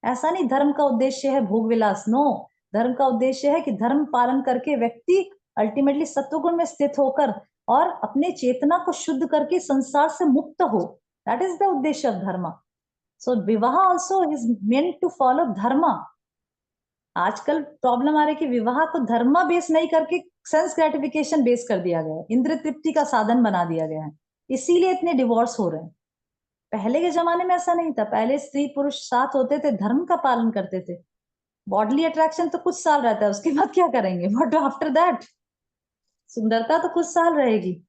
ऐसा नहीं धर्म का उद्देश्य है भोग विलास, नो, धर्म का उद्देश्य है कि धर्म पालन करके व्यक्ति अल्टीमेटली सत्वगुण में स्थित होकर और अपने चेतना को शुद्ध करके संसार से मुक्त हो। दैट इज द उद्देश्य ऑफ धर्म। सो विवाह also is meant to follow dharma. आजकल प्रॉब्लम आ रही है कि विवाह को धर्म बेस नहीं करके सेंस ग्रेटिफिकेशन बेस कर दिया गया है, इंद्र तृप्ति का साधन बना दिया गया है, इसीलिए इतने डिवोर्स हो रहे हैं। पहले के जमाने में ऐसा नहीं था, पहले स्त्री पुरुष साथ होते थे, धर्म का पालन करते थे। बॉडली अट्रैक्शन तो कुछ साल रहता है, उसके बाद क्या करेंगे, व्हाट आफ्टर दैट? सुंदरता तो कुछ साल रहेगी,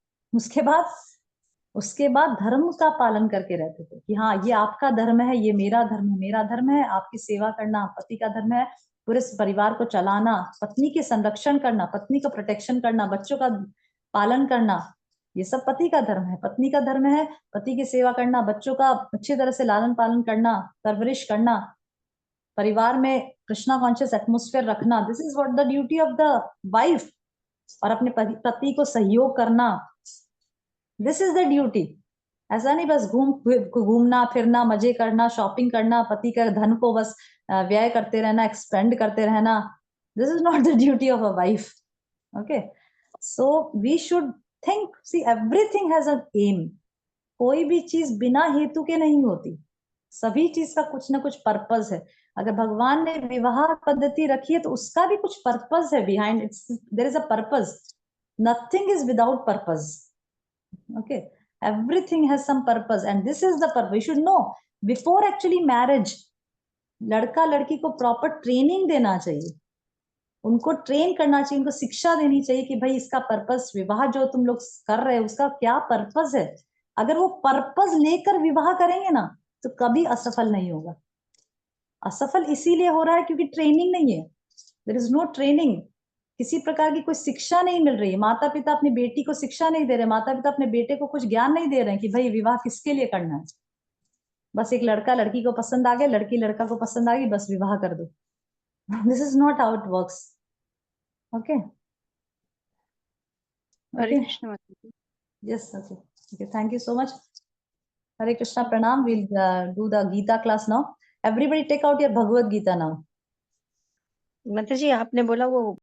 उसके बाद धर्म का पालन करके रहते थे कि हाँ ये आपका धर्म है, ये मेरा धर्म है, मेरा धर्म है आपकी सेवा करना, पति का धर्म है पूरे परिवार को चलाना, पत्नी के संरक्षण करना, पत्नी को प्रोटेक्शन करना, बच्चों का पालन करना, ये सब पति का धर्म है। पत्नी का धर्म है पति की सेवा करना, बच्चों का अच्छी तरह से लालन पालन करना, परवरिश करना, परिवार में कृष्णा कॉन्शियस एटमोस्फेयर रखना। This is what the duty of the wife. और अपने पति को सहयोग करना, दिस इज द ड्यूटी। ऐसा नहीं बस घूमना फिरना, मजे करना, शॉपिंग करना, पति का धन को बस व्यय करते रहना, एक्सपेंड करते रहना। This is not the duty of a wife. Okay, so we should think, see everything has an aim. कोई भी चीज बिना हेतु के नहीं होती, सभी चीज का कुछ ना कुछ पर्पस है। अगर भगवान ने विवाह पद्धति रखी है तो उसका भी कुछ पर्पस है behind its, there is a purpose, nothing is without purpose. Okay, everything has some purpose and this is the purpose. You should know before actually marriage, लड़का लड़की को प्रॉपर ट्रेनिंग देना चाहिए, उनको ट्रेन करना चाहिए, उनको शिक्षा देनी चाहिए कि भाई इसका पर्पस, विवाह जो तुम लोग कर रहे हो उसका क्या पर्पस है। अगर वो पर्पस लेकर विवाह करेंगे ना तो कभी असफल नहीं होगा। असफल इसीलिए हो रहा है क्योंकि ट्रेनिंग नहीं है, देयर इज नो ट्रेनिंग, किसी प्रकार की कोई शिक्षा नहीं मिल रही है। माता पिता अपनी बेटी को शिक्षा नहीं दे रहे, माता पिता अपने बेटे को कुछ ज्ञान नहीं दे रहे हैं कि भाई विवाह किसके लिए करना है। बस एक लड़का लड़की को पसंद आ गया, लड़की लड़का को पसंद आ गई, बस विवाह कर दो। This is not how it works. Okay, Hare Krishna माता जी। Yes, okay, thank you so much. Hare Krishna, प्रणाम। Will do the Gita class now. Everybody take out your Bhagavad Gita now. माता जी आपने बोला वो